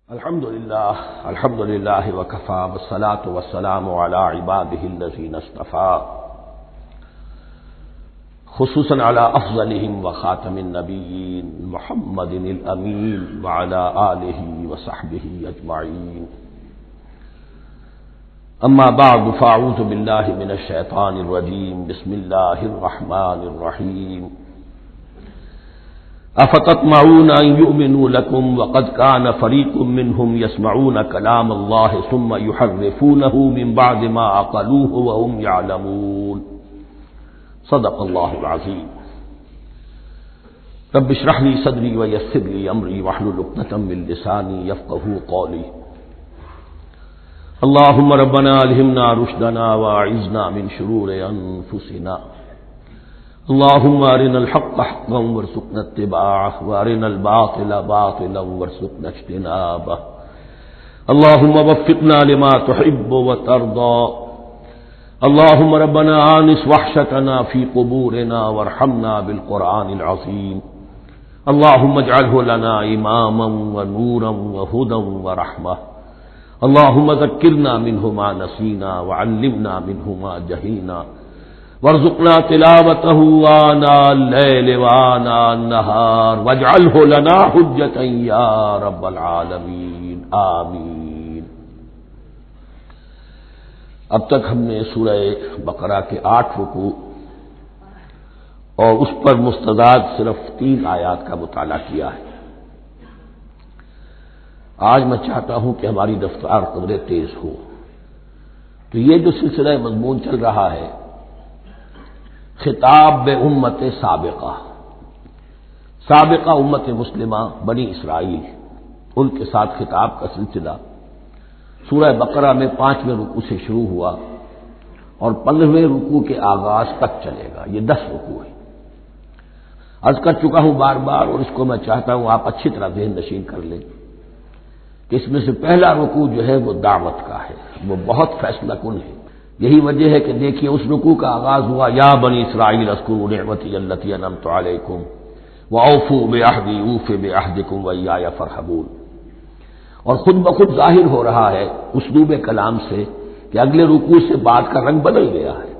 الحمد للہ وکفى والصلاة والسلام على عباده الذین اصطفى خصوصا على افضلهم وخاتم النبیین محمد الامین وعلى آلہ وصحبہ اجمعین اما بعد فاعوذ باللہ من الشیطان الرجیم بسم اللہ الرحمن الرحیم افتطمعون ان يؤمنوا لكم وقد كان فريق منهم يسمعون كلام الله ثم يحرفونه من بعد ما عقلوه وهم يعلمون صدق الله العظيم رب اشرح لي صدري ويسر لي امري واحلل عقدة من لساني يفقهوا قولي اللهم ربنا الهمنا رشدنا واعذنا من شرور انفسنا اللهم ارنا الحق حقا وارزقنا اتباعه وارنا الباطل باطلا وارزقنا اجتنابه اللهم وفقنا لما تحب وترضى اللهم ربنا آنس وحشتنا في قبورنا وارحمنا بالقرآن العظيم اللهم اجعله لنا إماما ونورا وهدى ورحمة اللهم ذكرنا منه ما نسينا وعلمنا منه ما جهلنا وارزقنا تلاوته آناء الليل وآناء النهار واجعله لنا حجة يا رب العالمين آمین۔ اب تک ہم نے سورہ بقرہ کے 8 رکوع اور اس پر مستضاد صرف 3 آیات کا مطالعہ کیا ہے۔ آج میں چاہتا ہوں کہ ہماری رفتار قدرے تیز ہو، تو یہ جو سلسلہ مضمون چل رہا ہے خطاب بے امت سابقہ امت مسلمہ بنی اسرائیل، ان کے ساتھ خطاب کا سلسلہ سورہ بقرہ میں 5ویں رکوع سے شروع ہوا اور 15ویں رکوع کے آغاز تک چلے گا۔ یہ 10 رکوع ہے۔ عرض کر چکا ہوں بار بار، اور اس کو میں چاہتا ہوں آپ اچھی طرح ذہن نشین کر لیں کہ اس میں سے پہلا رکوع جو ہے وہ دعوت کا ہے، وہ بہت فیصلہ کن ہے۔ یہی وجہ ہے کہ دیکھیے اس رکوع کا آغاز ہوا یا بنی اسرائیل اذکروا نعمتی التی انعمت علیکم واوفوا بعہدی اوف بعہدکم وایای فارہبون، اور خود بخود ظاہر ہو رہا ہے اسلوب کلام سے کہ اگلے رکوع سے بات کا رنگ بدل گیا ہے۔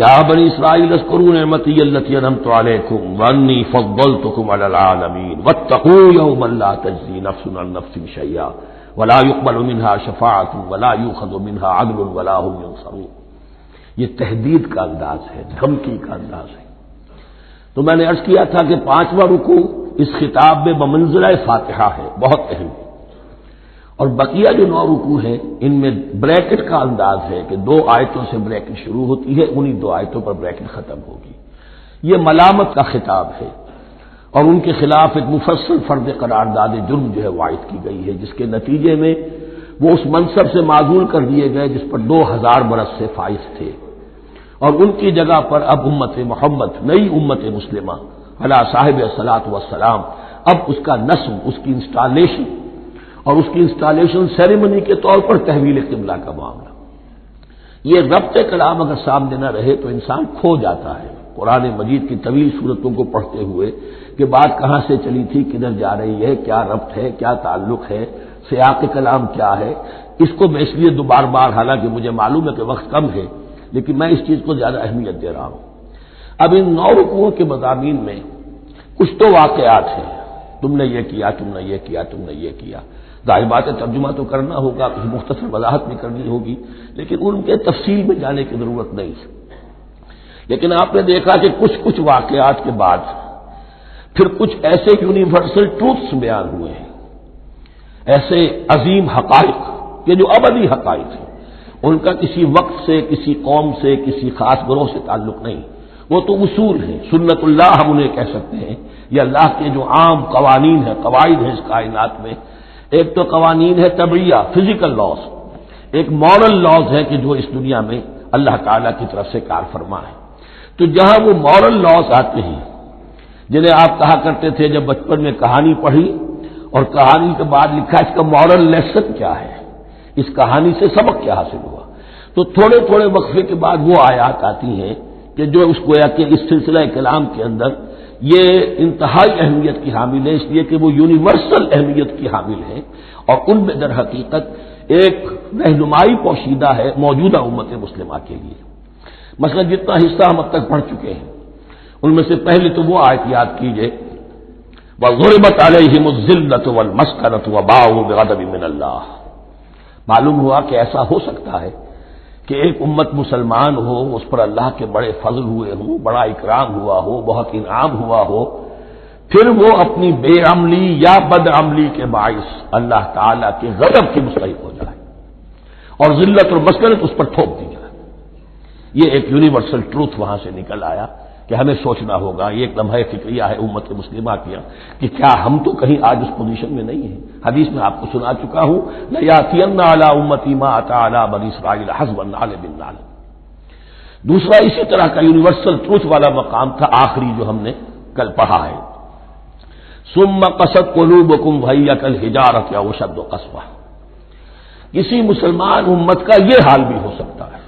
یا بنی اسرائیل اذکروا نعمتی التی انعمت علیکم وانی فضلتکم علی العالمین واتقوا یوما لا تجزی نفس عن نفس شیئا ولا يقبل منها شفاعت ولا يؤخذ منها عدل ولا هم ينصرون۔ یہ تہدید کا انداز ہے، دھمکی کا انداز ہے۔ تو میں نے عرض کیا تھا کہ 5واں رکوع اس خطاب میں بمنزلہ فاتحہ ہے، بہت اہم ہے، اور بقیہ جو 9 رکوع ہیں ان میں بریکٹ کا انداز ہے کہ 2 آیتوں سے بریکٹ شروع ہوتی ہے، انہی 2 آیتوں پر بریکٹ ختم ہوگی۔ یہ ملامت کا خطاب ہے اور ان کے خلاف ایک مفصل فرض قرارداد جرم جو ہے وائد کی گئی ہے، جس کے نتیجے میں وہ اس منصب سے معزول کر دیے گئے جس پر 2000 برس سے فائز تھے، اور ان کی جگہ پر اب امت محمد، نئی امت مسلمہ علی صاحب الصلاۃ والسلام، اب اس کا نصب، اس کی انسٹالیشن اور اس کی انسٹالیشن سیریمنی کے طور پر تحویل قبلہ کا معاملہ۔ یہ ربط کلام اگر سامنے نہ رہے تو انسان کھو جاتا ہے قرآن مجید کی طویل صورتوں کو پڑھتے ہوئے کہ بات کہاں سے چلی تھی، کدھر جا رہی ہے، کیا ربط ہے، کیا تعلق ہے، سیاق کلام کیا ہے۔ اس کو میں اس لیے بار بار، حالانکہ مجھے معلوم ہے کہ وقت کم ہے لیکن میں اس چیز کو زیادہ اہمیت دے رہا ہوں۔ اب ان 9 رکوعوں کے مضامین میں کچھ تو واقعات ہیں، تم نے یہ کیا، تم نے یہ کیا، تم نے یہ کیا۔ ظاہر بات ہے ترجمہ تو کرنا ہوگا، کچھ مختصر وضاحت بھی کرنی ہوگی، لیکن ان کے تفصیل میں جانے کی ضرورت نہیں ہے۔ لیکن آپ نے دیکھا کہ کچھ واقعات کے بعد پھر کچھ ایسے یونیورسل ٹروتھس بیان ہوئے ہیں، ایسے عظیم حقائق کہ جو ابدی حقائق ہیں، ان کا کسی وقت سے، کسی قوم سے، کسی خاص گروہ سے تعلق نہیں، وہ تو اصول ہیں، سنت اللہ ہم انہیں کہہ سکتے ہیں، یہ اللہ کے جو عام قوانین ہیں، قواعد ہیں اس کائنات میں۔ ایک تو قوانین ہے طبعیہ، فزیکل لاز، ایک مورل لاز ہے کہ جو اس دنیا میں اللہ تعالیٰ کی طرف سے کار فرما ہے۔ تو جہاں وہ مورل لاز آتے ہیں جنہیں آپ کہا کرتے تھے جب بچپن میں کہانی پڑھی اور کہانی کے بعد لکھا اس کا مورل لیسن کیا ہے، اس کہانی سے سبق کیا حاصل ہوا، تو تھوڑے تھوڑے وقفے کے بعد وہ آیات آتی ہیں کہ جو اس گویا کہ اس سلسلہ کلام کے اندر یہ انتہائی اہمیت کی حامل ہے، اس لیے کہ وہ یونیورسل اہمیت کی حامل ہے، اور ان میں در حقیقت ایک رہنمائی پوشیدہ ہے موجودہ امت مسلمہ کے لیے۔ مثلا جتنا حصہ ہم اب تک پڑھ چکے ہیں ان میں سے پہلے تو وہ آیت یاد کیجئے، وَضُرِبَتْ عَلَيْهِمُ الذِّلَّةُ وَالْمَسْكَنَةُ وَبَاءُوا بِغَضَبٍ مِّنَ اللَّهِ۔ معلوم ہوا کہ ایسا ہو سکتا ہے کہ ایک امت مسلمان ہو، اس پر اللہ کے بڑے فضل ہوئے ہوں، بڑا اکرام ہوا ہو، بہت انعام ہوا ہو، پھر وہ اپنی بے عملی یا بد عملی کے باعث اللہ تعالی کے غضب کی مستحق ہو جائے اور ذلت اور مسکنت اس پر تھوپ دی جائے۔ یہ ایک یونیورسل ٹروتھ وہاں سے نکل آیا کہ ہمیں سوچنا ہوگا، یہ ایک لمحہ فکریہ ہے امت مسلمہ کیا کہ کیا ہم تو کہیں آج اس پوزیشن میں نہیں ہیں۔ حدیث میں آپ کو سنا چکا ہوں، لَيَأْتِيَنَّ عَلَىٰ أُمَّتِي مَا أَتَىٰ عَلَىٰ بَنِي إِسْرَائِيلَ حَسْبَ النَّعْلِ بِالنَّعْلِ۔ دوسرا اسی طرح کا یونیورسل ٹروتھ والا مقام تھا آخری جو ہم نے کل پڑھا ہے، ثُمَّ قَسَتْ قُلُوبُكُمْ وَهِيَ كَالْحِجَارَةِ أَوْ أَشَدُّ قَسْوَةً۔ کسی مسلمان امت کا یہ حال بھی ہو سکتا ہے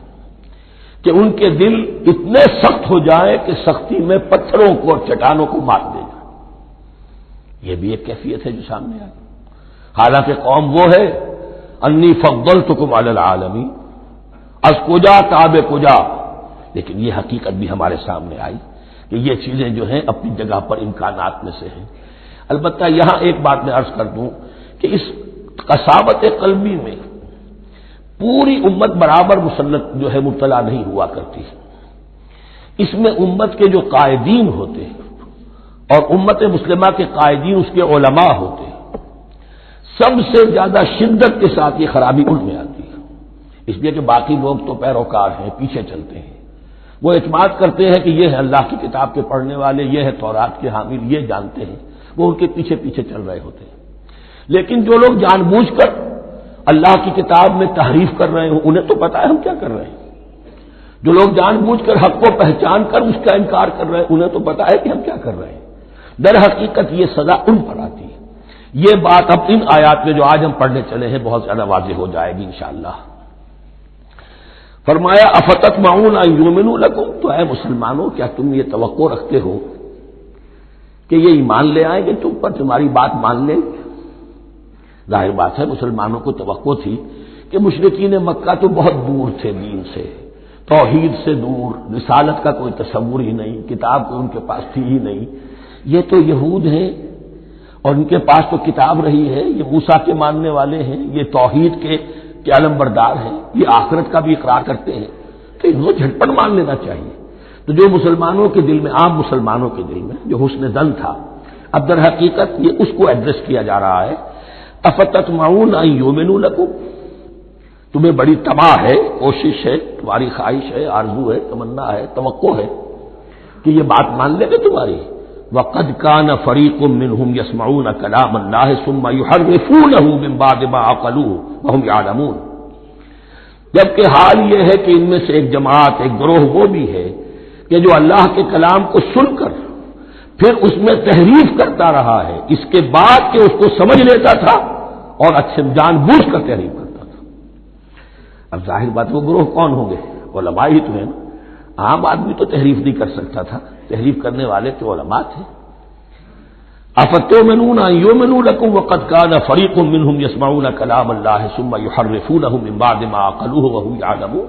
کہ ان کے دل اتنے سخت ہو جائیں کہ سختی میں پتھروں کو اور چٹانوں کو مار دے جائے۔ یہ بھی ایک کیفیت ہے جو سامنے آئی، حالانکہ قوم وہ ہے انی فضلتکم علی العالمین، از کجا تاب کجا، لیکن یہ حقیقت بھی ہمارے سامنے آئی کہ یہ چیزیں جو ہیں اپنی جگہ پر امکانات میں سے ہیں۔ البتہ یہاں ایک بات میں عرض کر دوں کہ اس قساوت قلبی میں پوری امت برابر مسلط جو ہے مبتلا نہیں ہوا کرتی، اس میں امت کے جو قائدین ہوتے ہیں اور امت مسلمہ کے قائدین اس کے علماء ہوتے ہیں، سب سے زیادہ شدت کے ساتھ یہ خرابی ان میں آتی ہے، اس لیے کہ باقی لوگ تو پیروکار ہیں، پیچھے چلتے ہیں، وہ اعتماد کرتے ہیں کہ یہ ہے اللہ کی کتاب کے پڑھنے والے، یہ ہے تورات کے حامل، یہ جانتے ہیں، وہ ان کے پیچھے پیچھے چل رہے ہوتے ہیں۔ لیکن جو لوگ جان بوجھ کر اللہ کی کتاب میں تحریف کر رہے ہوں، انہیں تو پتا ہے ہم کیا کر رہے ہیں۔ جو لوگ جان بوجھ کر حق کو پہچان کر اس کا انکار کر رہے ہیں، انہیں تو پتا ہے کہ ہم کیا کر رہے ہیں۔ در حقیقت یہ سزا ان پر آتی ہے۔ یہ بات اب ان آیات میں جو آج ہم پڑھنے چلے ہیں بہت زیادہ واضح ہو جائے گی انشاءاللہ۔ فرمایا افتطمعون ان یؤمنوا لکم، تو اے مسلمانوں کیا تم یہ توقع رکھتے ہو کہ یہ ایمان لے آئیں گے تم پر، تمہاری بات مان لیں گے؟ ظاہر بات ہے مسلمانوں کو توقع تھی کہ مشرکین مکہ تو بہت دور تھے دین سے، توحید سے دور، رسالت کا کوئی تصور ہی نہیں، کتاب کوئی ان کے پاس تھی ہی نہیں۔ یہ تو یہود ہیں اور ان کے پاس تو کتاب رہی ہے، یہ موسیٰ کے ماننے والے ہیں، یہ توحید کے علم بردار ہیں، یہ آخرت کا بھی اقرار کرتے ہیں، تو انہوں کو جھٹپٹ مان لینا چاہیے۔ تو جو مسلمانوں کے دل میں، عام مسلمانوں کے دل میں جو حسن ظن تھا، اب در حقیقت یہ اس کو ایڈریس کیا جا رہا ہے، افتطمعون ان یؤمنوا لکم، تمہیں بڑی طمع ہے، کوشش ہے، تمہاری خواہش ہے، آرزو ہے، تمنا ہے، توقع ہے کہ یہ بات مان لے گے تمہاری۔ وَقَدْ كَانَ فَرِيقٌ مِّنْهُمْ يَسْمَعُونَ كَلَامَ اللَّهِ ثُمَّ يُحَرِّفُونَهُ مِن بَعْدِ مَا عَقَلُوهُ وَهُمْ يَعْلَمُونَ، جبکہ حال یہ ہے کہ ان میں سے ایک جماعت، ایک گروہ وہ بھی ہے کہ جو اللہ کے کلام کو سن کر پھر اس میں تحریف کرتا رہا ہے، اس کے بعد کہ اس کو سمجھ لیتا تھا اور اچھے جان بوجھ کر تحریف کرتا تھا۔ اب ظاہر بات وہ گروہ کون ہوں گے؟ علماء ہی تو ہے نا، عام آدمی تو تحریف نہیں کر سکتا تھا، تحریف کرنے والے تو علماء تھے۔ افتؤمنون ان یؤمنوا لکم وقد کان فریق منهم یسمعون کلام اللہ ثم یحرفونہ من بعد ما عقلوہ وهم یعلمون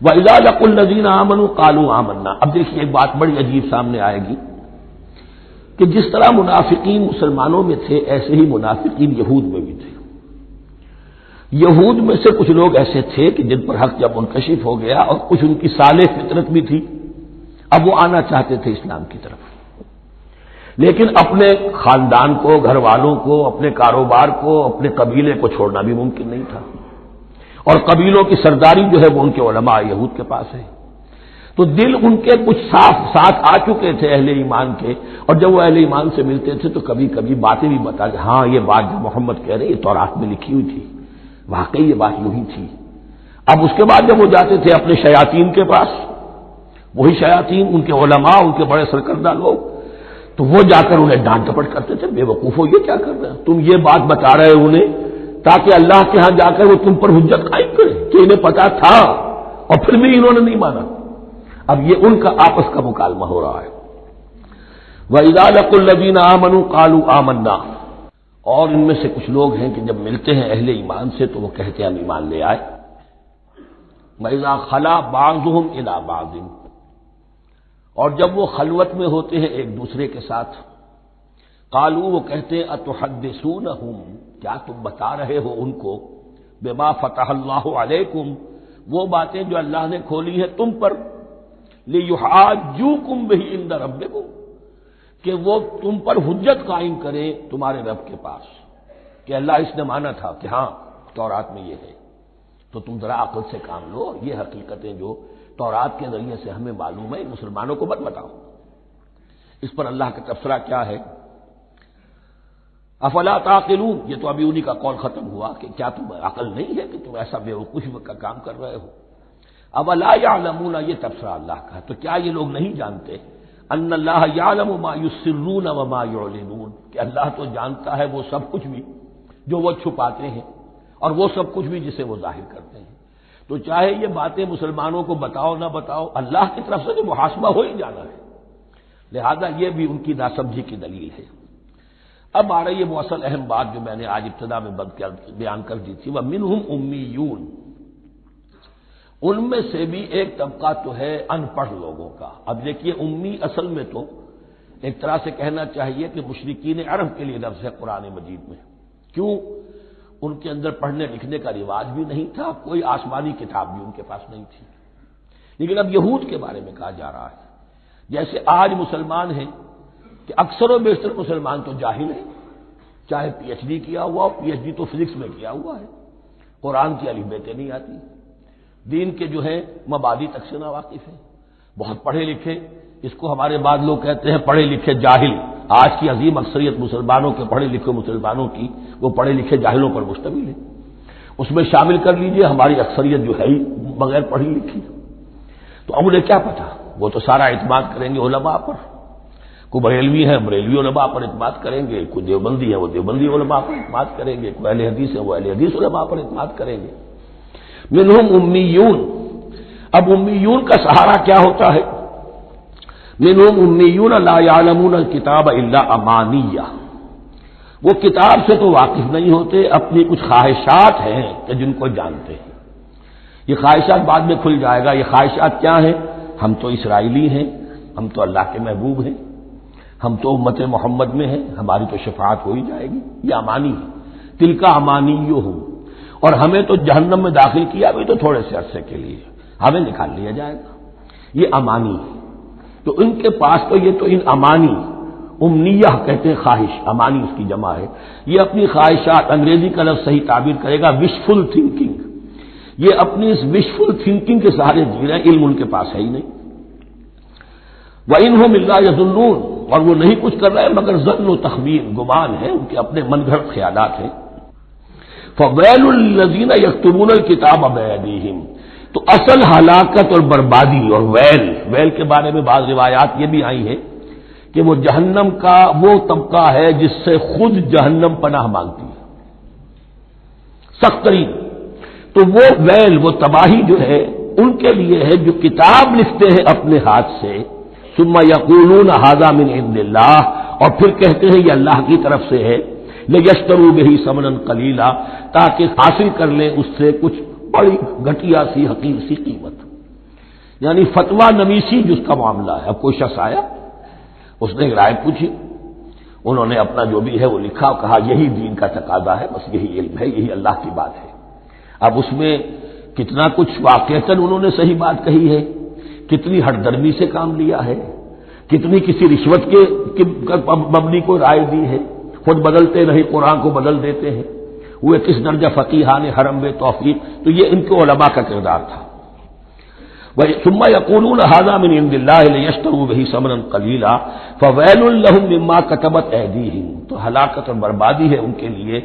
واذا لقوا الذین آمنوا قالوا آمنا۔ اب دیکھیے ایک بات بڑی عجیب سامنے آئے گی کہ جس طرح منافقین مسلمانوں میں تھے ایسے ہی منافقین یہود میں بھی تھے۔ یہود میں سے کچھ لوگ ایسے تھے کہ جن پر حق جب منکشف ہو گیا اور کچھ ان کی صالح فطرت بھی تھی، اب وہ آنا چاہتے تھے اسلام کی طرف، لیکن اپنے خاندان کو، گھر والوں کو، اپنے کاروبار کو، اپنے قبیلے کو چھوڑنا بھی ممکن نہیں تھا، اور قبیلوں کی سرداری جو ہے وہ ان کے علماء یہود کے پاس ہے۔ تو دل ان کے کچھ صاف ساتھ آ چکے تھے اہل ایمان کے، اور جب وہ اہل ایمان سے ملتے تھے تو کبھی کبھی باتیں بھی بتا کہ ہاں یہ بات جو محمد کہہ رہے یہ تورات میں لکھی ہوئی تھی، واقعی یہ بات یوں ہی تھی۔ اب اس کے بعد جب وہ جاتے تھے اپنے شیاطین کے پاس، وہی شیاطین ان کے علماء، ان کے بڑے سرکردہ لوگ، تو وہ جا کر انہیں ڈانٹ ڈپٹ کرتے تھے، بے وقوفو یہ کیا کر رہے ہیں تم، یہ بات بتا رہے انہیں تاکہ اللہ کے ہاں جا کر وہ تم پر حجت قائم کرے کہ انہیں پتا تھا اور پھر بھی انہوں نے نہیں مانا۔ اب یہ ان کا آپس کا مکالمہ ہو رہا ہے۔ وَإِذَا لَقُوا الَّذِينَ آمَنُوا قَالُوا آمَنَّا، اور ان میں سے کچھ لوگ ہیں کہ جب ملتے ہیں اہل ایمان سے تو وہ کہتے ہیں ہم ایمان لے آئے. وَإِذَا خَلَا بَعْضُهُمْ إِلَىٰ بَعْضٍ، اور جب وہ خلوت میں ہوتے ہیں ایک دوسرے کے ساتھ، قالوا وہ کہتے ہیں اتحدثونہم، کیا تم بتا رہے ہو ان کو، بما فتح اللہ علیکم، وہ باتیں جو اللہ نے کھولی ہیں تم پر، لیحاجوکم بہ عند ربکم، کہ وہ تم پر حجت قائم کرے تمہارے رب کے پاس، کہ اللہ اس نے مانا تھا کہ ہاں تورات میں یہ ہے، تو تم ذرا عقل سے کام لو، یہ حقیقتیں جو تورات کے ذریعے سے ہمیں معلوم ہے مسلمانوں کو مت بتاؤ. اس پر اللہ کا تبصرہ کیا ہے، افلا تعقلون، یہ تو ابھی انہی کا قول ختم ہوا کہ کیا تم عقل نہیں ہے کہ تم ایسا بیوقوفی کا کام کر رہے ہو. اولا یعلمون، یہ تبصرہ اللہ کا ہے، تو کیا یہ لوگ نہیں جانتے ان اللہ یعلم ما یسرون وما یعلنون، کہ اللہ تو جانتا ہے وہ سب کچھ بھی جو وہ چھپاتے ہیں اور وہ سب کچھ بھی جسے وہ ظاہر کرتے ہیں. تو چاہے یہ باتیں مسلمانوں کو بتاؤ نہ بتاؤ، اللہ کی طرف سے جو محاسبہ ہو ہی جانا ہے، لہذا یہ بھی ان کی ناسمجھی کی دلیل ہے. اب آ رہی ہے وہ اصل اہم بات جو میں نے آج ابتدا میں بیان کر دی تھی، وَمِنْهُمْ أُمِّيُّونَ، ان میں سے بھی ایک طبقہ تو ہے ان پڑھ لوگوں کا. اب دیکھیے امی اصل میں تو ایک طرح سے کہنا چاہیے کہ مشرکین عرب کے لیے لفظ ہے قرآن مجید میں. کیوں؟ ان کے اندر پڑھنے لکھنے کا رواج بھی نہیں تھا، کوئی آسمانی کتاب بھی ان کے پاس نہیں تھی. لیکن اب یہود کے بارے میں کہا جا رہا ہے، جیسے آج مسلمان ہیں کہ اکثر و بیشتر مسلمان تو جاہل ہیں، چاہے پی ایچ ڈی کیا ہوا، پی ایچ ڈی تو فزکس میں کیا ہوا ہے، قرآن کی الف بیتیں نہیں آتی، دین کے جو ہے مبادی تک سے ناواقف ہیں، بہت پڑھے لکھے، اس کو ہمارے بعض لوگ کہتے ہیں پڑھے لکھے جاہل. آج کی عظیم اکثریت مسلمانوں کے پڑھے لکھے مسلمانوں کی وہ پڑھے لکھے جاہلوں پر مشتمل ہے. اس میں شامل کر لیجئے ہماری اکثریت جو ہے ہی بغیر پڑھی لکھی. تو اب انہیں کیا پتا، وہ تو سارا اعتماد کریں گے علماء پر. کوئی بریلوی ہے بریلوی علماء پر اعتماد کریں گے، کوئی دیوبندی ہے وہ دیوبندی علماء پر اعتماد کریں گے، کوئی اہل حدیث ہے وہ اہل حدیث علماء پر اعتماد کریں گے. منہم امیون، اب امیون کا سہارا کیا ہوتا ہے، منہم امیون لا یعلمون الکتاب الا امانیہ، وہ کتاب سے تو واقف نہیں ہوتے، اپنی کچھ خواہشات ہیں کہ جن کو جانتے ہیں. یہ خواہشات بعد میں کھل جائے گا. یہ خواہشات کیا ہیں، ہم تو اسرائیلی ہیں، ہم تو اللہ کے محبوب ہیں، ہم تو امت محمد میں ہیں، ہماری تو شفاعت ہو ہی جائے گی. یہ امانی ہے، تلک امانیہم، اور ہمیں تو جہنم میں داخل کیا بھی تو تھوڑے سے عرصے کے لیے، ہمیں نکال لیا جائے گا. یہ امانی ہے. تو ان کے پاس تو یہ تو ان امانی، امنیہ کہتے ہیں خواہش، امانی اس کی جمع ہے. یہ اپنی خواہشات، انگریزی کا لفظ صحیح تعبیر کرے گا وشفل تھنکنگ، یہ اپنی اس وشفل تھنکنگ کے سہارے جی رہے ہیں، علم ان کے پاس ہے ہی نہیں. وَإِنْهُمْ إِلَّا يَظُنُّونَ، اور وہ نہیں کچھ کر رہے مگر ظن و تخمین، گمان ہے، ان کے اپنے من گھڑت خیالات ہیں. فَوَيْلٌ لِّلَّذِينَ يَكْتُبُونَ الْكِتَابَ بِأَيْدِيهِمْ، تو اصل ہلاکت اور بربادی اور ویل کے بارے میں بعض روایات یہ بھی آئی ہیں کہ وہ جہنم کا وہ طبقہ ہے جس سے خود جہنم پناہ مانگتی ہے، سخت ترین. تو وہ ویل، وہ تباہی جو ہے ان کے لیے ہے جو کتاب لکھتے ہیں اپنے ہاتھ سے، ثم یقولون ھذا من عند اللہ، اور پھر کہتے ہیں یہ اللہ کی طرف سے ہے، لیشتروا بہ ثمنا قلیلا، تاکہ حاصل کر لیں اس سے کچھ بڑی گھٹیا سی حقیر سی قیمت. یعنی فتویٰ نویسی جس کا معاملہ ہے. اب کوئی شخص آیا، اس نے رائے پوچھی، انہوں نے اپنا جو بھی ہے وہ لکھا اور کہا یہی دین کا تقاضا ہے، بس یہی علم ہے، یہی اللہ کی بات ہے. اب اس میں کتنا کچھ واقعتاً انہوں نے صحیح بات کہی ہے، کتنی ہٹ درمی سے کام لیا ہے، کتنی کسی رشوت کے مبنی کو رائے دی ہے، خود بدلتے نہیں قرآن کو بدل دیتے ہیں، وہ کس درجہ فقیہان حرم بے توفیق. تو یہ ان کے علماء کا کردار تھا. ثم یقولون ھذا من عند اللہ لیشتروا بہ ثمنا قلیلا فویل لہم مما کتبت ایدیہم، تو ہلاکت اور بربادی ہے ان کے لیے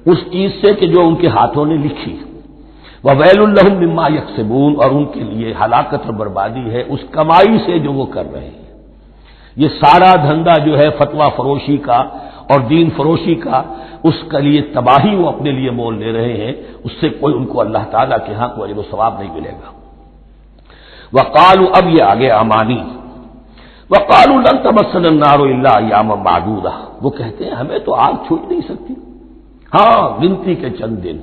اس چیز سے کہ جو ان کے ہاتھوں نے لکھی. وویل لہم مما یکسبون، اور ان کے لیے ہلاکت اور بربادی ہے اس کمائی سے جو وہ کر رہے ہیں. یہ سارا دھندا جو ہے فتویٰ فروشی کا اور دین فروشی کا، اس کے لیے تباہی وہ اپنے لیے مول لے رہے ہیں، اس سے کوئی ان کو اللہ تعالیٰ کے ہاں کوئی اجر و ثواب نہیں ملے گا. وقالوا، اب یہ آگے امانی، وقالوا لن تمسنا النار الا ایاما معدودہ، وہ کہتے ہیں ہمیں تو آگ چھو ہی نہیں سکتی، ہاں گنتی کے چند دن،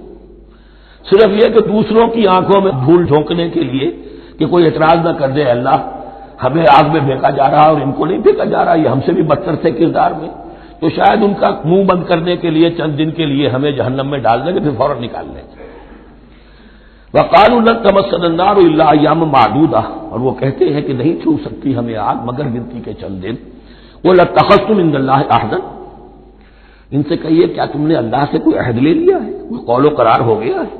صرف یہ کہ دوسروں کی آنکھوں میں دھول جھونکنے کے لیے کہ کوئی اعتراض نہ کر دے اللہ ہمیں آگ میں پھینکا جا رہا اور ان کو نہیں پھینکا جا رہا، یہ ہم سے بھی بدتر تھے کردار میں، تو شاید ان کا منہ بند کرنے کے لیے چند دن کے لیے ہمیں جہنم میں ڈال دیں گے پھر فوراً نکال لیں گے۔ وقالوا لن تمسنا النار الا ایاما معدودہ، اور وہ کہتے ہیں کہ نہیں چھو سکتی ہمیں آگ مگر گنتی کے چند دن۔ قل اتخذتم عند اللہ عہدا، ان سے کہیے کیا تم نے اللہ سے کوئی عہد لے لیا ہے، کوئی قول و قرار ہو گیا ہے؟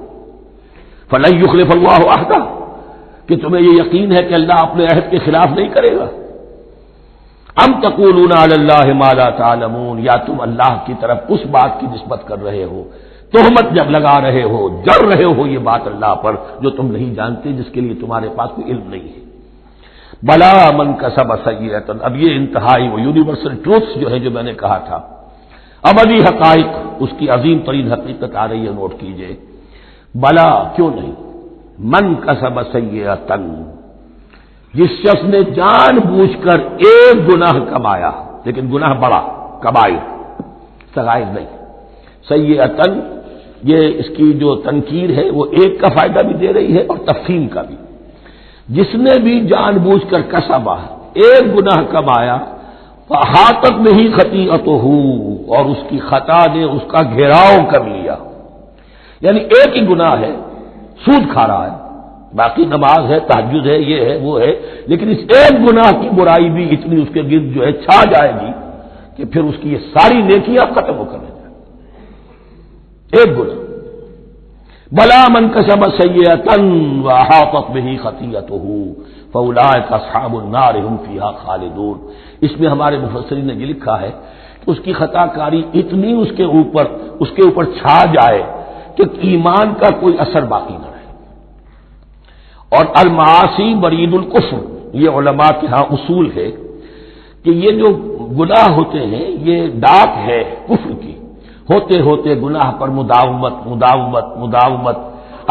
فلن یخلف اللہ عہدہ، کہ تمہیں یہ یقین ہے کہ اللہ اپنے عہد کے خلاف نہیں کرے گا؟ ام تقولون علی اللہ ما لا تعلمون، یا تم اللہ کی طرف اس بات کی نسبت کر رہے ہو، تہمت جب لگا رہے ہو، جڑ رہے ہو یہ بات اللہ پر جو تم نہیں جانتے، جس کے لیے تمہارے پاس کوئی علم نہیں ہے۔ بلا من کسب سیئۃ، اب یہ انتہائی وہ یونیورسل ٹروتس جو ہے جو میں نے کہا تھا، ابدی حقائق، اس کی عظیم ترین حقیقت آ رہی ہے، نوٹ کیجئے۔ بلا کیوں نہیں، من کسب سیئۃ، جس شخص نے جان بوجھ کر ایک گناہ کمایا، لیکن گناہ بڑا، کبائر، صغائر نہیں، سیئۃ، یہ اس کی جو تنکیر ہے وہ ایک کا فائدہ بھی دے رہی ہے اور تفہیم کا بھی، جس نے بھی جان بوجھ کر کسبا، ایک گناہ کمایا، فاحاطت بہ خطیئتہ، اور اس کی خطا نے اس کا گھیراؤ کر لیا، یعنی ایک ہی گناہ ہے، سود کھا رہا ہے، باقی نماز ہے، تہجد ہے، یہ ہے وہ ہے، لیکن اس ایک گناہ کی برائی بھی اتنی اس کے گرد جو ہے چھا جائے گی کہ پھر اس کی یہ ساری نیکیاں ختم ہو کر رہ جائیں، ایک گناہ۔ بلا من کسب سیئۃ واحاطت بہ خطیئتہ فاولئک اصحاب النار هم فیہا خالدون، اس میں ہمارے مفسرین نے یہ لکھا ہے کہ اس کی خطا کاری اتنی اس کے اوپر چھا جائے کہ ایمان کا کوئی اثر باقی نہ رہے۔ اور المعاصی برید الکفر، یہ علماء کے ہاں اصول ہے کہ یہ جو گناہ ہوتے ہیں یہ ڈاک ہے کفر کی، ہوتے ہوتے گناہ پر مداومت مداومت مداومت،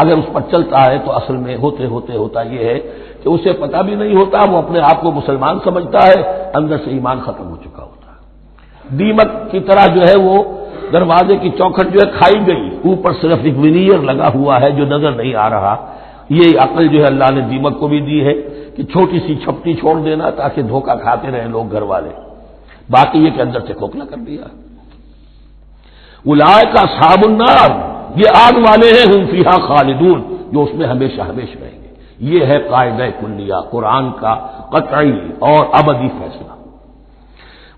اگر اس پر چلتا ہے تو اصل میں ہوتے ہوتے ہوتا یہ ہے کہ اسے پتہ بھی نہیں ہوتا، وہ اپنے آپ کو مسلمان سمجھتا ہے، اندر سے ایمان ختم ہو چکا ہوتا ہے۔ دیمک کی طرح جو ہے وہ دروازے کی چوکھٹ جو ہے کھائی گئی، اوپر صرف ایک ونیئر لگا ہوا ہے جو نظر نہیں آ رہا۔ یہ عقل جو ہے اللہ نے دیمک کو بھی دی ہے کہ چھوٹی سی چھپٹی چھوڑ دینا تاکہ دھوکہ کھاتے رہیں لوگ گھر والے، باقی یہ کہ اندر سے کھوکھلا کر دیا۔ اولئک اصحاب النار، یہ آگ والے ہیں، ہم فیہا خالدون، جو اس میں ہمیشہ ہمیشہ رہیں گے۔ یہ ہے قاعدہ کلیہ، قرآن کا قطعی اور ابدی فیصلہ۔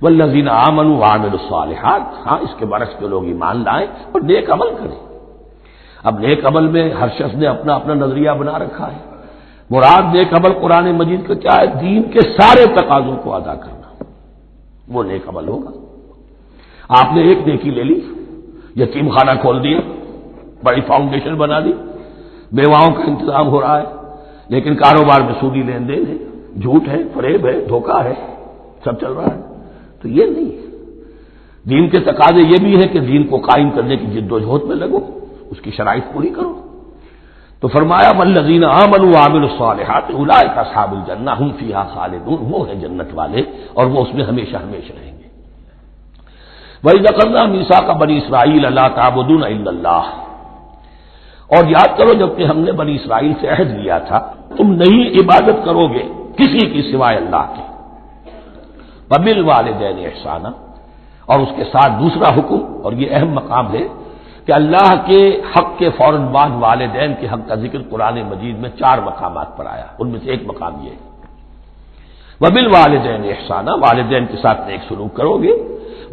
والذین آمنوا وعملوا الصالحات، ہاں اس کے برعکس جو لوگ ایمان لائیں اور نیک عمل کریں۔ اب نیک عمل میں ہر شخص نے اپنا اپنا نظریہ بنا رکھا ہے، مراد نیک عمل قرآن مجید کا کیا ہے؟ دین کے سارے تقاضوں کو ادا کرنا، وہ نیک عمل ہوگا۔ آپ نے ایک نیکی لے لی، یتیم خانہ کھول دیا، بڑی فاؤنڈیشن بنا دی، بیواؤں کا انتظام ہو رہا ہے، لیکن کاروبار میں سودی لین دین ہے، جھوٹ ہے، فریب ہے، دھوکہ ہے، سب چل رہا ہے، تو یہ نہیں ہے۔ دین کے تقاضے یہ بھی ہے کہ دین کو قائم کرنے کی جد و جہد میں لگو، اس کی شرائط پوری کرو۔ تو فرمایا والذین آمنوا وعملوا الصالحات اولئک اصحاب الجنہ هم فیہا خالدون، وہ ہیں جنت والے اور وہ اس میں ہمیشہ ہمیشہ رہیں گے۔ وَإِذْ أَخَذْنَا مِيثَاقَ بَنِي إِسْرَائِيلَ لَا تَعْبُدُونَ إِلَّا اللَّهَ، اور یاد کرو جب کہ ہم نے بنی اسرائیل سے عہد لیا تھا تم نہیں عبادت کرو گے کسی کی سوائے اللہ کے۔ وَبِالْوَالِدَيْنِ إِحْسَانًا، اور اس کے ساتھ دوسرا حکم، اور یہ اہم مقام ہے کہ اللہ کے حق کے فوراً بعد والدین کے حق کا ذکر قرآن مجید میں 4 مقامات پر آیا، ان میں سے ایک مقام یہ ہے وَبِالْوَالِدَيْنِ إِحْسَانًا، والدین کے ساتھ نیک سلوک کرو گے،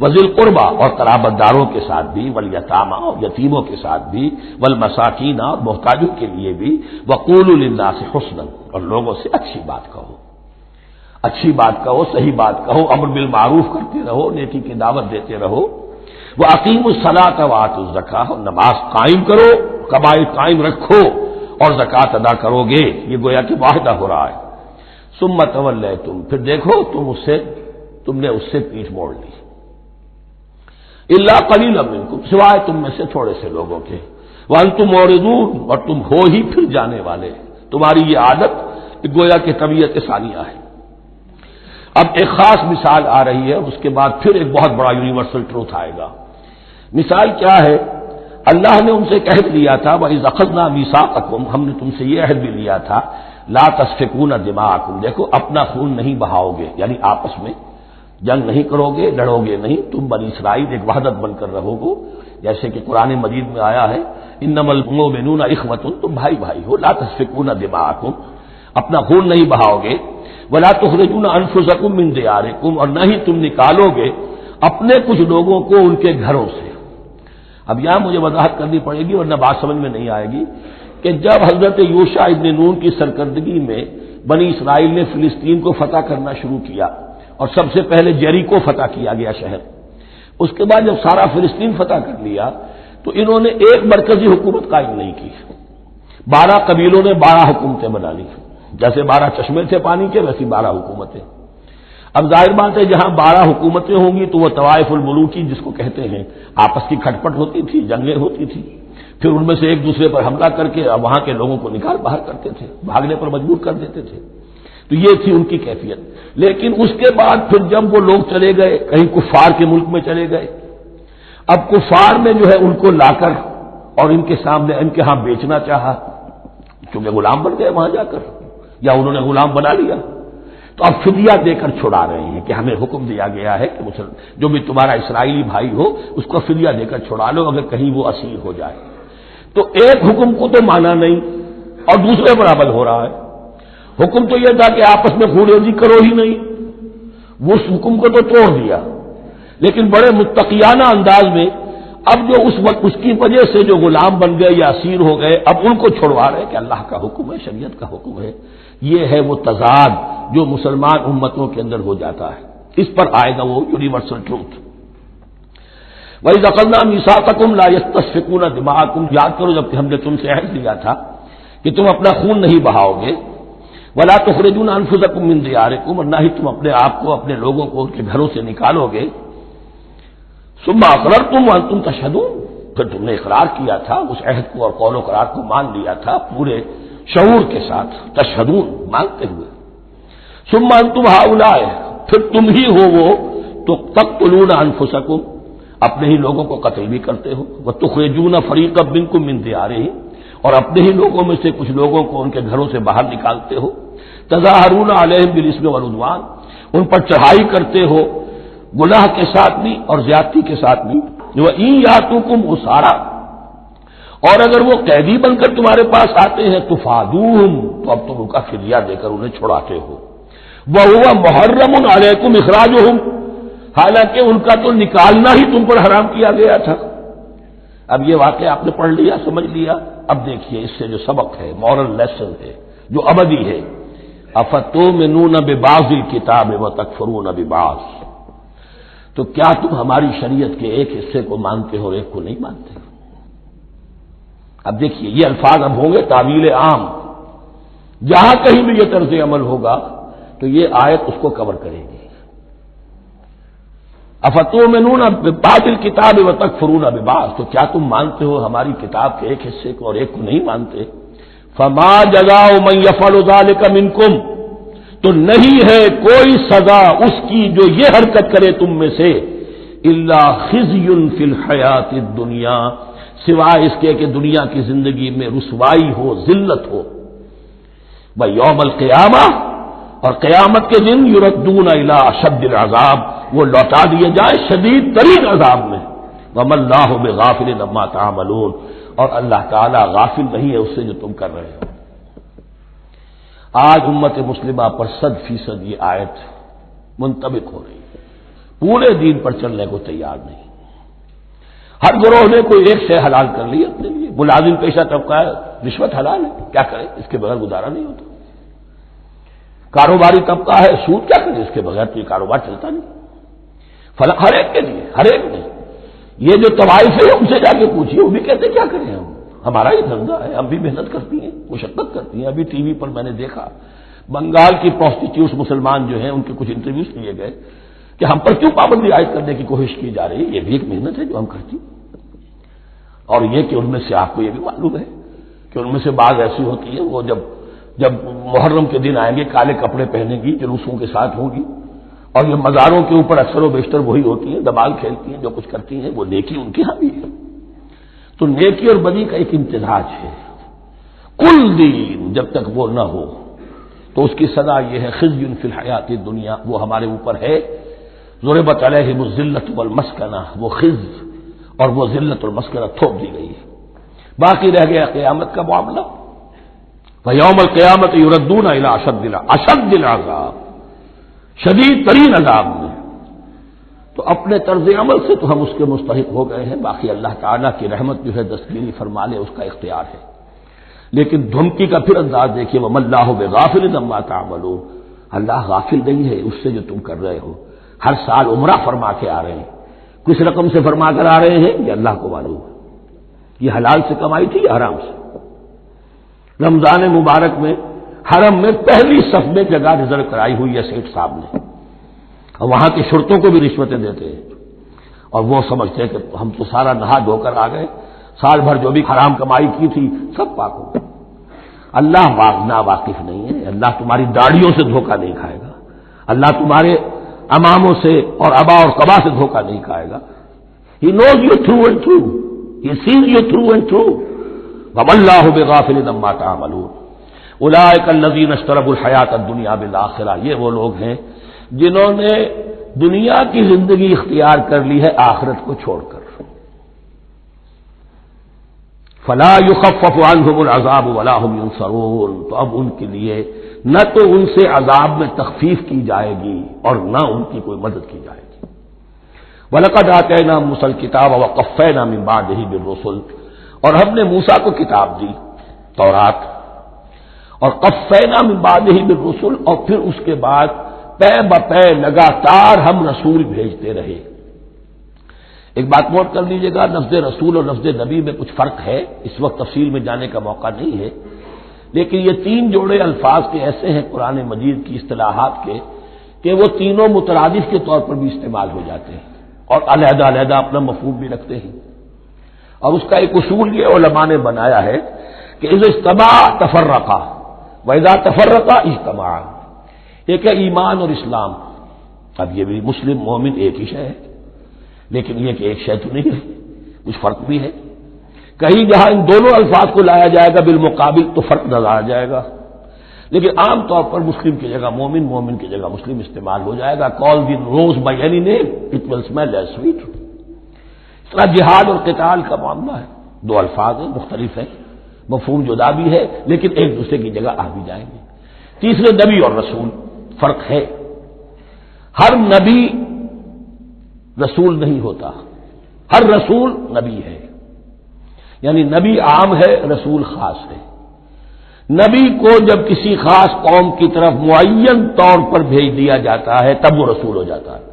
وَذِي الْقُرْبَىٰ، اور قرابت داروں کے ساتھ بھی، وَالْيَتَامَىٰ، اور یتیموں کے ساتھ بھی، وَالْمَسَاكِينَ، اور محتاجوں کے لیے بھی، وَقُولُوا لِلنَّاسِ حُسْنًا، اور لوگوں سے اچھی بات کہو، اچھی بات کہو، صحیح بات کہو، امر بالمعروف کرتے رہو، نیکی کی دعوت دیتے رہو۔ وَأَقِیمُوا الصَّلَاةَ وَآتُوا الزَّکَاةَ، اور نماز قائم کرو، قبائل قائم رکھو اور زکوٰۃ ادا کرو گے، یہ گویا کہ معاہدہ ہو رہا ہے۔ ثُمَّ تَوَلَّیْتُمْ، پھر دیکھو تم نے اس سے پیٹھ موڑ لی، اِلَّا قَلِيلًا مِنکُم، سوائے تم میں سے تھوڑے سے لوگوں کے، وَأَنتُم مُعْرِضُونَ، اور تم ہو ہی پھر جانے والے، تمہاری یہ عادت گویا کہ طبیعت ثانیہ ہے۔ اب ایک خاص مثال آ رہی ہے، اس کے بعد پھر ایک بہت بڑا یونیورسل ٹروتھ آئے گا۔ مثال کیا ہے؟ اللہ نے ان سے ایک عہد لیا تھا، وَإِذْ أَخَذْنَا مِيثَاقَكُمْ، ہم نے تم سے یہ عہد بھی لیا تھا، لَا تَسْفِكُونَ دِمَاءَكُمْ، دیکھو اپنا خون نہیں بہاؤ گے، یعنی آپس میں جنگ نہیں کرو گے، لڑو گے نہیں، تم بنی اسرائیل ایک وحدت بن کر رہو گے، جیسے کہ قرآن مجید میں آیا ہے انما المؤمنون اخوۃ، تم بھائی بھائی ہو، لا تسفكون دماءکم، اپنا خون نہیں بہاؤ گے، ولا تخرجون انفسکم من دیارکم، اور نہ ہی تم نکالو گے اپنے کچھ لوگوں کو ان کے گھروں سے۔ اب یہاں مجھے وضاحت کرنی پڑے گی ورنہ بات سمجھ میں نہیں آئے گی کہ جب حضرت یوشع ابن نون کی سرکردگی میں بنی اسرائیل نے فلسطین کو فتح کرنا شروع کیا، اور سب سے پہلے جیریکو فتح کیا گیا شہر، اس کے بعد جب سارا فلسطین فتح کر لیا تو انہوں نے ایک مرکزی حکومت قائم نہیں کی، 12 قبیلوں نے 12 حکومتیں بنا لی، جیسے 12 چشمے تھے پانی کے ویسی 12 حکومتیں۔ اب ظاہر بات ہے جہاں 12 حکومتیں ہوں گی تو وہ طوائف الملوکی جس کو کہتے ہیں، آپس کی کھٹپٹ ہوتی تھی، جنگیں ہوتی تھی، پھر ان میں سے ایک دوسرے پر حملہ کر کے وہاں کے لوگوں کو نکال باہر کرتے تھے، بھاگنے پر مجبور کر دیتے تھے، تو یہ تھی ان کی کیفیت۔ لیکن اس کے بعد پھر جب وہ لوگ چلے گئے کہیں کفار کے ملک میں چلے گئے، اب کفار میں جو ہے ان کو لا کر اور ان کے سامنے ان کے ہاں بیچنا چاہا، چونکہ غلام بن گئے وہاں جا کر، یا انہوں نے غلام بنا لیا، تو اب فدیہ دے کر چھڑا رہے ہیں کہ ہمیں حکم دیا گیا ہے کہ جو بھی تمہارا اسرائیلی بھائی ہو اس کو فدیہ دے کر چھڑا لو اگر کہیں وہ اسیر ہو جائے۔ تو ایک حکم کو تو مانا نہیں اور دوسرے پر عمل ہو رہا ہے۔ حکم تو یہ تھا کہ آپس میں خون ریزی کرو ہی نہیں، وہ اس حکم کو تو توڑ دیا، لیکن بڑے متقیانہ انداز میں اب جو اس وقت اس کی وجہ سے جو غلام بن گئے یا اسیر ہو گئے اب ان کو چھڑوا رہے کہ اللہ کا حکم ہے، شریعت کا حکم ہے۔ یہ ہے وہ تضاد جو مسلمان امتوں کے اندر ہو جاتا ہے، اس پر آئے گا وہ یونیورسل ٹروتھ۔ وَإِذْ أَخَذْنَا مِيثَاقَكُمْ لَا يَسْتَسْفِكُونَ دِمَاءَكُمْ، یاد کرو جب کہ ہم نے تم سے عہد لیا تھا کہ تم اپنا خون نہیں بہاؤ گے، وَلَا تُخْرِجُونَ أَنفُسَكُم مِّن دِيَارِكُمْ، اور نہ ہی تم اپنے آپ کو اپنے لوگوں کو ان کے گھروں سے نکالو گے، ثُمَّ أَقْرَرْتُمْ وَأَنتُمْ تَشْهَدُونَ، پھر تم نے اقرار کیا تھا، اس عہد کو اور قول و قرار کو مان لیا تھا پورے شعور کے ساتھ، تشہدون مانتے ہوئے، ثُمَّ أَنتُمْ هَؤُلَاءِ، پھر تم ہی ہو وہ تو تقتلون أنفسكم، اپنے ہی لوگوں کو قتل بھی کرتے ہو، وَتُخْرِجُونَ فَرِيقًا مِّنكُم مِّن دِيَارِهِمْ، اور اپنے ہی لوگوں میں سے کچھ لوگوں کو ان کے گھروں سے باہر نکالتے ہو، تظاہرون علیہم بالاسم والعدوان، ان پر چڑھائی کرتے ہو گناہ کے ساتھ بھی اور زیادتی کے ساتھ بھی، وَإِن یاتوکم اسارا، اور اگر وہ قیدی بن کر تمہارے پاس آتے ہیں تفادوہم، تو اب تم ان کا فدیہ دے کر انہیں چھڑاتے ہو، وَهُوَ مُحَرَّمٌ عَلَيْكُمْ إِخْرَاجُهُمْ، حالانکہ ان کا تو نکالنا ہی تم پر حرام کیا گیا تھا۔ اب یہ واقعہ آپ نے پڑھ لیا، سمجھ لیا، اب دیکھیے اس سے جو سبق ہے، مورل لیسن ہے جو ابدی ہے، افتؤمنون ببعض الکتاب وتکفرون ببعض، تو کیا تم ہماری شریعت کے ایک حصے کو مانتے ہو اور ایک کو نہیں مانتے؟ اب دیکھیے یہ الفاظ اب ہوں گے تعویل عام، جہاں کہیں بھی یہ طرز عمل ہوگا تو یہ آیت اس کو کور کرے گی۔ افتؤمنون ببعض الکتاب وتکفرون ببعض، تو کیا تم مانتے ہو ہماری کتاب کے ایک حصے کو اور ایک کو نہیں مانتے؟ فما جزاء من يفعل ذلك منکم، تو نہیں ہے کوئی سزا اس کی جو یہ حرکت کرے تم میں سے، الا خزي في الحیات الدنیا، سوائے اس کے کہ دنیا کی زندگی میں رسوائی ہو، ذلت ہو، ویوم القیامہ، اور قیامت کے دن یردون الی اشد العذاب، وہ لوٹا دیے جائے شدید ترین عذاب میں، وما اللہ بغافل عما تعملون، اور اللہ تعالی غافل نہیں ہے اس سے جو تم کر رہے ہو۔ آج امت مسلمہ پر 100% یہ آیت منطبق ہو رہی ہے، پورے دین پر چلنے کو تیار نہیں، ہر گروہ نے کوئی ایک شے حلال کر لی اپنے لیے، ملازم پیشہ طبقہ ہے، رشوت حلال ہے، کیا کرے اس کے بغیر گزارا نہیں ہوتا، کاروباری طبقہ ہے، سود کیا کرے اس کے بغیر تو یہ کاروبار چلتا نہیں، ہر ایک کے لیے، ہر ایک نے، یہ جو طوائف ہے ان سے جا کے پوچھیے، وہ بھی کہتے کیا کریں ہم، ہمارا یہ دھندا ہے، ہم بھی محنت کرتی ہیں، مشقت کرتی ہیں۔ ابھی ٹی وی پر میں نے دیکھا بنگال کی پروسٹیٹیوٹس مسلمان جو ہیں ان کے کچھ انٹرویوز لیے گئے کہ ہم پر کیوں پابندی عائد کرنے کی کوشش کی جا رہی ہے، یہ بھی ایک محنت ہے جو ہم کرتی ہیں، اور یہ کہ ان میں سے آپ کو یہ بھی معلوم ہے کہ ان میں سے بعض ایسی ہوتی ہے وہ جب محرم کے دن آئیں گے کالے کپڑے پہنیں گی، جلوسوں کے ساتھ ہوں گی، اور یہ مزاروں کے اوپر اکثر و بیشتر وہی ہوتی ہیں، دبال کھیلتی ہیں، جو کچھ کرتی ہیں وہ نیکی ان کے ہاں بھی ہے۔ تو نیکی اور بدی کا ایک امتزاج ہے۔ کل دین جب تک وہ نہ ہو تو اس کی سزا یہ ہے خزی فی الحیات دنیا، وہ ہمارے اوپر ہے۔ ضربت علیہم الذلۃ والمسکنہ، وہ خز اور وہ ذلت اور مسکنہ تھوپ دی گئی ہے۔ باقی رہ گیا قیامت کا معاملہ، فیوم القیامت یردون الی اشد العذاب، شدید ترین عذاب میں۔ تو اپنے طرز عمل سے تو ہم اس کے مستحق ہو گئے ہیں، باقی اللہ تعالیٰ کی رحمت جو ہے دستگیری فرما لے اس کا اختیار ہے۔ لیکن دھمکی کا پھر انداز دیکھیے، وَمَا اللَّهُ بِغَافِلٍ عَمَّا تَعْمَلُونَ، اللہ غافل نہیں ہے اس سے جو تم کر رہے ہو۔ ہر سال عمرہ فرما کے آ رہے ہیں، کس رقم سے فرما کر آ رہے ہیں یہ اللہ کو معلوم ہے، یہ حلال سے کمائی تھی یا حرام سے۔ رمضان مبارک میں حرم میں پہلی صف میں جگہ ریزرو کرائی ہوئی ہے سیٹ صاحب نے، اور وہاں کے شرطوں کو بھی رشوتیں دیتے ہیں، اور وہ سمجھتے ہیں کہ ہم تو سارا نہا دھو کر آ گئے، سال بھر جو بھی حرام کمائی کی تھی سب پاک ہو گئی۔ اللہ نا واقف نہیں ہے، اللہ تمہاری داڑھیوں سے دھوکہ نہیں کھائے گا، اللہ تمہارے اماموں سے اور ابا اور قبا سے دھوکہ نہیں کھائے گا۔ He knows you through and through, He sees you through and through. وَمَا اللَّهُ بِغَافِلٍ عَمَّا تَعْمَلُونَ أُولَٰئِكَ الَّذِينَ اشْتَرَوُا الْحَيَاةَ الدُّنْيَا بِالْآخِرَةِ، یہ وہ لوگ ہیں جنہوں نے دنیا کی زندگی اختیار کر لی ہے آخرت کو چھوڑ کر۔ فَلَا يُخَفَّفُ عَنْهُمُ الْعَذَابُ وَلَا هُمْ يُنصَرُونَ، تو اب ان کے لیے نہ تو ان سے عذاب میں تخفیف کی جائے گی اور نہ ان کی کوئی مدد کی جائے گی۔ وَلَقَدْ آتَيْنَا مُوسَى الْكِتَابَ وَقَفَّيْنَا مِن بَعْدِهِ بِالرُّسُلِ، اور ہم نے موسیٰ کو کتاب دی تورات، اور قفینا من بعدہ بالرسل، اور پھر اس کے بعد پے بپے لگاتار ہم رسول بھیجتے رہے۔ ایک بات نوٹ کر لیجیے گا، لفظ رسول اور لفظ نبی میں کچھ فرق ہے، اس وقت تفصیل میں جانے کا موقع نہیں ہے، لیکن یہ تین جوڑے الفاظ کے ایسے ہیں قرآن مجید کی اصطلاحات کے کہ وہ تینوں مترادف کے طور پر بھی استعمال ہو جاتے ہیں اور علیحدہ علیحدہ اپنا مفہوم بھی رکھتے ہیں۔ اور اس کا ایک اصول یہ علماء نے بنایا ہے کہ اذا اجتمع تفرقا وَإِذَا تَفَرَّقَا اجتمعا، ایک ہے ایمان اور اسلام، اب یہ بھی مسلم مومن ایک ہی شے ہے، لیکن یہ کہ ایک شے تو نہیں ہے، کچھ فرق بھی ہے۔ کہیں جہاں ان دونوں الفاظ کو لایا جائے گا بالمقابل تو فرق نظر آ جائے گا، لیکن عام طور پر مسلم کی جگہ مومن، مومن کی جگہ مسلم استعمال ہو جائے گا۔ call the rose by any name it will smell as sweet۔ اس طرح جہاد اور قتال کا معاملہ ہے، دو الفاظ ہیں، مختلف ہیں، مفہوم جدا بھی ہے لیکن ایک دوسرے کی جگہ آ بھی جائیں گے۔ تیسرے نبی اور رسول، فرق ہے، ہر نبی رسول نہیں ہوتا، ہر رسول نبی ہے، یعنی نبی عام ہے، رسول خاص ہے۔ نبی کو جب کسی خاص قوم کی طرف معین طور پر بھیج دیا جاتا ہے تب وہ رسول ہو جاتا ہے،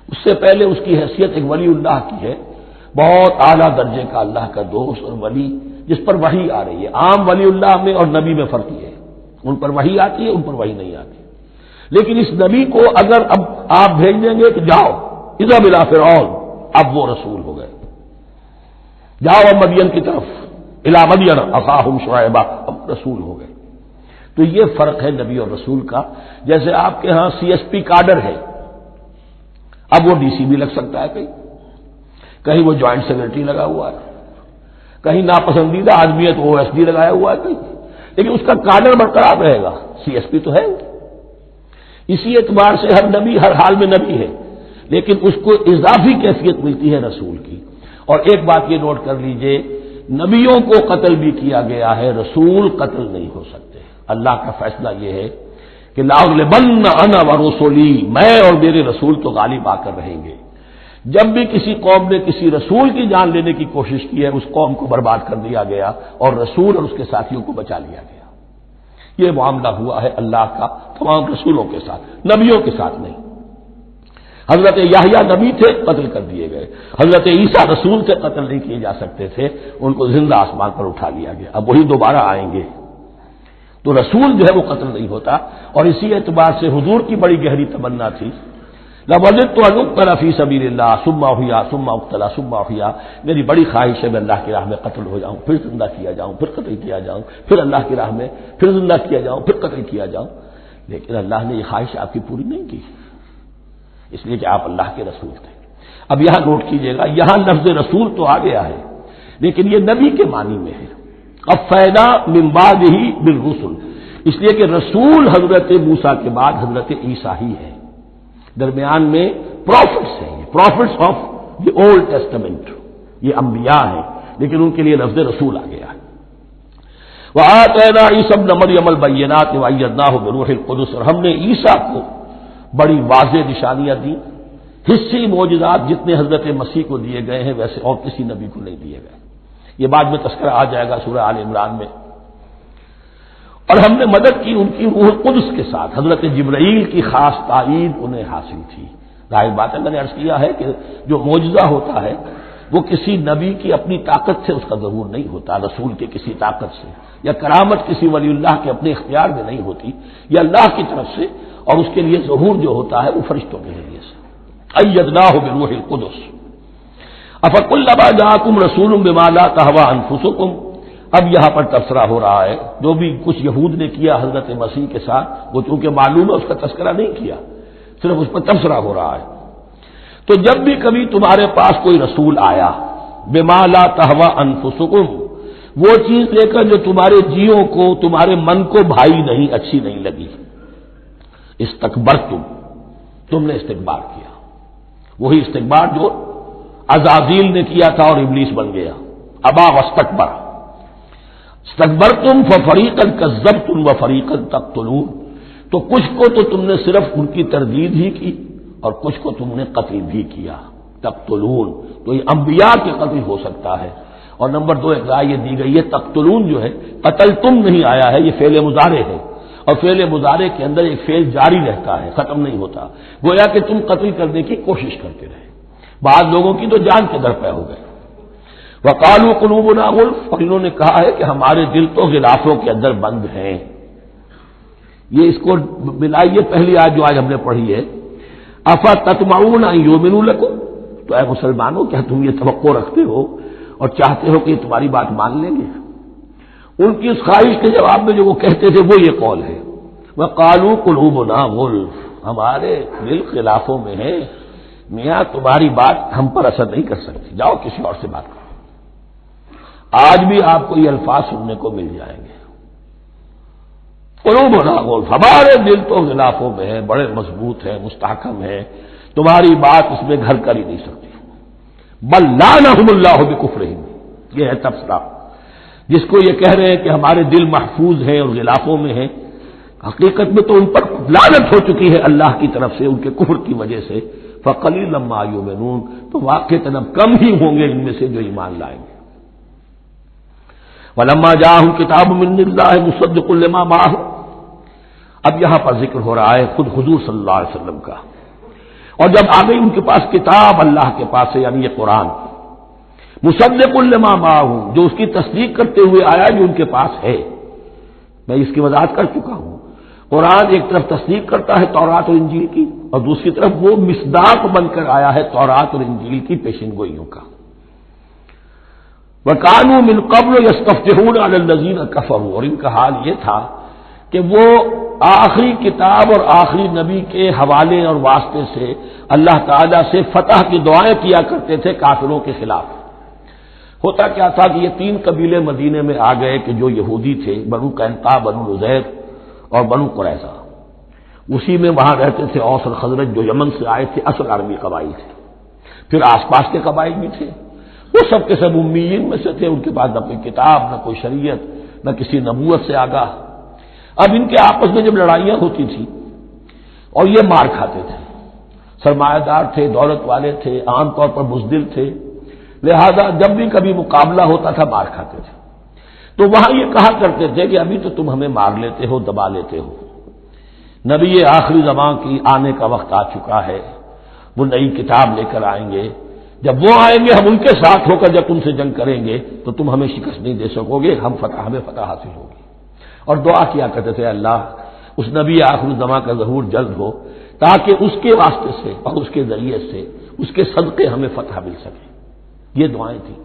اس سے پہلے اس کی حیثیت ایک ولی اللہ کی ہے، بہت اعلیٰ درجے کا اللہ کا دوست اور ولی جس پر وحی آ رہی ہے۔ عام ولی اللہ میں اور نبی میں فرق یہ ہے، ان پر وحی آتی ہے، ان پر وحی نہیں آتی۔ لیکن اس نبی کو اگر اب آپ بھیج دیں گے کہ جاؤ اذهب الى فرعون، اب وہ رسول ہو گئے، جاؤ اب مدین کی طرف، الی مدین اخاہم شعیبا، اب رسول ہو گئے۔ تو یہ فرق ہے نبی اور رسول کا۔ جیسے آپ کے ہاں CSP کاڈر ہے، اب وہ DC بھی لگ سکتا ہے، کہیں وہ جوائنٹ سیکرٹری لگا ہوا ہے، کہیں ناپسندیدہ آدمی ہے تو OSD لگایا ہوا ہے کہیں، لیکن اس کا کاڈر برقرار رہے گا، CSP تو ہے۔ اسی اعتبار سے ہر نبی ہر حال میں نبی ہے، لیکن اس کو اضافی کیفیت ملتی ہے رسول کی۔ اور ایک بات یہ نوٹ کر لیجئے، نبیوں کو قتل بھی کیا گیا ہے، رسول قتل نہیں ہو سکتے۔ اللہ کا فیصلہ یہ ہے کہ لَأَغْلِبَنَّ أَنَا وَرُسُلِي، میں اور میرے رسول تو غالب آ کر رہیں گے۔ جب بھی کسی قوم نے کسی رسول کی جان لینے کی کوشش کی ہے، اس قوم کو برباد کر دیا گیا اور رسول اور اس کے ساتھیوں کو بچا لیا گیا۔ یہ معاملہ ہوا ہے اللہ کا تمام رسولوں کے ساتھ، نبیوں کے ساتھ نہیں۔ حضرت یحییٰ نبی تھے، قتل کر دیے گئے۔ حضرت عیسیٰ رسول تھے، قتل نہیں کیے جا سکتے تھے، ان کو زندہ آسمان پر اٹھا لیا گیا، اب وہی دوبارہ آئیں گے۔ تو رسول جو ہے وہ قتل نہیں ہوتا، اور اسی اعتبار سے حضور کی بڑی گہری تمنا تھی، لَوَجِدتُّ أَنْ أُقْتَلَ فِي سَبِيلِ اللَّهِ ثُمَّ أُحْيَا ثُمَّ أُقْتَلَ ثُمَّ أُحْيَا، میری بڑی خواہش ہے میں اللہ کی راہ میں قتل ہو جاؤں، پھر زندہ کیا جاؤں، پھر قتل کیا جاؤں، پھر اللہ کی راہ میں پھر زندہ کیا جاؤں، پھر قتل کیا جاؤں، لیکن اللہ نے یہ خواہش آپ کی پوری نہیں کی۔ اس لیے کہ آپ اللہ کے رسول تھے۔ اب یہاں نوٹ کیجئے گا، یہاں لفظ رسول تو آ گیا ہے لیکن یہ نبی کے معنی میں ہے۔ قفینا من بعدہ بالرسل، اس لیے کہ رسول حضرت موسیٰ کے بعد حضرت عیسیٰ ہی ہے، درمیان میں پروفٹس ہیں، prophets of the Old Testament, یہ انبیاء ہیں لیکن ان کے لیے لفظ رسول آ گیا ہے۔ وآتینا عیسی ابن مریم البینات وایدناہ بروح القدس، اور ہم نے عیسیٰ کو بڑی واضح نشانیاں دی، حصی معجزات جتنے حضرت مسیح کو دیے گئے ہیں ویسے اور کسی نبی کو نہیں دیے گئے۔ یہ بعد میں تذکرہ آ جائے گا سورہ آل عمران میں۔ اور ہم نے مدد کی ان کی روح القدس کے ساتھ، حضرت جبرائیل کی خاص تائید انہیں حاصل تھی۔ ظاہر بات ہے، میں نے عرض کیا ہے کہ جو معجزہ ہوتا ہے وہ کسی نبی کی اپنی طاقت سے اس کا ظہور نہیں ہوتا، رسول کے کسی طاقت سے، یا کرامت کسی ولی اللہ کے اپنے اختیار میں نہیں ہوتی، یہ اللہ کی طرف سے، اور اس کے لیے ظہور جو ہوتا ہے وہ فرشتوں کے ذریعے سے۔ ایدناہ بروح القدس افکلما جاءکم رسول بما لا تہوی انفسکم، اب یہاں پر تبصرہ ہو رہا ہے، جو بھی کچھ یہود نے کیا حضرت مسیح کے ساتھ وہ چونکہ معلوم ہے اس کا تذکرہ نہیں کیا، صرف اس پر تبصرہ ہو رہا ہے۔ تو جب بھی کبھی تمہارے پاس کوئی رسول آیا، بما لا تہوی انفسکم، وہ چیز لے کر جو تمہارے جیوں کو، تمہارے من کو بھائی نہیں، اچھی نہیں لگی، استکبرتم، تم نے استکبار کیا، وہی استکبار جو عزازیل نے کیا تھا اور ابلیس بن گیا، ابا واستکبر، استکبرتم ففریقا کذبتم وفریقا تقتلون، تو کچھ کو تو تم نے صرف ان کی تردید ہی کی اور کچھ کو تم نے قتل بھی کیا، تقتلون، تو یہ انبیاء کے قتل ہو سکتا ہے۔ اور نمبر 2 ایک رائے یہ دی گئی ہے، تقتلون جو ہے قتل تم نہیں آیا ہے، یہ فعل مضارع ہے، اور فعل مضارع کے اندر ایک فعل جاری رہتا ہے، ختم نہیں ہوتا، گویا کہ تم قتل کرنے کی کوشش کرتے رہے۔ بعض لوگوں کی تو جان کے در پہ ہو گئے۔ وقالوا قلوبنا غلف، اور انہوں نے کہا ہے کہ ہمارے دل تو غلافوں کے اندر بند ہیں۔ یہ اس کو ملائیے پہلی آیت جو آج ہم نے پڑھی ہے، افتطمعون ان یؤمنوا لکم، تو اے مسلمانوں کیا تم یہ توقع رکھتے ہو اور چاہتے ہو کہ یہ تمہاری بات مان لیں گے؟ ان کی اس خواہش کے جواب میں جو وہ کہتے تھے وہ یہ قول ہے، وقالوا قلوبنا غلف، ہمارے دل خلافوں میں ہے، میاں تمہاری بات ہم پر اثر نہیں کر سکتی، جاؤ کسی اور سے بات کرو۔ آج بھی آپ کو یہ الفاظ سننے کو مل جائیں گے، قلوبنا غلف، ہمارے دل تو غلافوں میں ہے، بڑے مضبوط ہیں، مستحکم ہیں، تمہاری بات اس میں گھر کر ہی نہیں سکتی۔ بل لعنہم اللہ بکفرہم، یہ ہے تبصرہ، جس کو یہ کہہ رہے ہیں کہ ہمارے دل محفوظ ہیں اور غلافوں میں ہیں، حقیقت میں تو ان پر لعنت ہو چکی ہے اللہ کی طرف سے ان کے کفر کی وجہ سے۔ فقلیلا ما یؤمنون، تو واقعتاً اب کم ہی ہوں گے ان میں سے جو ایمان لائیں گے۔ ولما جاءہم کتاب من اللہ مصدق لما معہم، اب یہاں پر ذکر ہو رہا ہے خود حضور صلی اللہ علیہ وسلم کا، اور جب آ گئی ان کے پاس کتاب اللہ کے پاس سے، یعنی یہ قرآن، مصدق لما معہم، جو اس کی تصدیق کرتے ہوئے آیا جو ان کے پاس ہے۔ میں اس کی وضاحت کر چکا ہوں، قرآن ایک طرف تصدیق کرتا ہے تورات اور انجیل کی، اور دوسری طرف وہ مصداق بن کر آیا ہے تورات اور انجیل کی پیشن گوئیوں کا۔ وَكَانُوا مِن قَبْلُ يَسْتَفْتِحُونَ عَلَى الَّذِينَ كَفَرُوا، اور ان کا حال یہ تھا کہ وہ آخری کتاب اور آخری نبی کے حوالے اور واسطے سے اللہ تعالیٰ سے فتح کی دعائیں کیا کرتے تھے کافروں کے خلاف۔ ہوتا کیا تھا کہ یہ 3 قبیلے مدینے میں آ گئے کہ جو یہودی تھے، بنو قینقاع، بنو نضیر اور بنو قریظہ، اسی میں وہاں رہتے تھے اوس اور خزرج جو یمن سے آئے تھے، اصل عربی قبائل تھے، پھر آس پاس کے قبائل بھی تھے، وہ سب کے سب امیین میں سے تھے، ان کے پاس نہ کوئی کتاب، نہ کوئی شریعت، نہ کسی نبوت سے آگاہ۔ اب ان کے آپس میں جب لڑائیاں ہوتی تھیں اور یہ مار کھاتے تھے، سرمایہ دار تھے، دولت والے تھے، عام طور پر بزدل تھے، لہذا جب بھی کبھی مقابلہ ہوتا تھا مار کھاتے تھے، تو وہاں یہ کہا کرتے تھے کہ ابھی تو تم ہمیں مار لیتے ہو، دبا لیتے ہو، نبی آخری زمان کی آنے کا وقت آ چکا ہے، وہ نئی کتاب لے کر آئیں گے، جب وہ آئیں گے ہم ان کے ساتھ ہو کر جب تم سے جنگ کریں گے تو تم ہمیں شکست نہیں دے سکو گے، ہمیں فتح حاصل ہوگی۔ اور دعا کیا کرتے تھے اللہ اس نبی آخر الزمان کا ظہور جلد ہو تاکہ اس کے واسطے سے اور اس کے ذریعے سے اس کے صدقے ہمیں فتح مل سکے، یہ دعائیں تھیں۔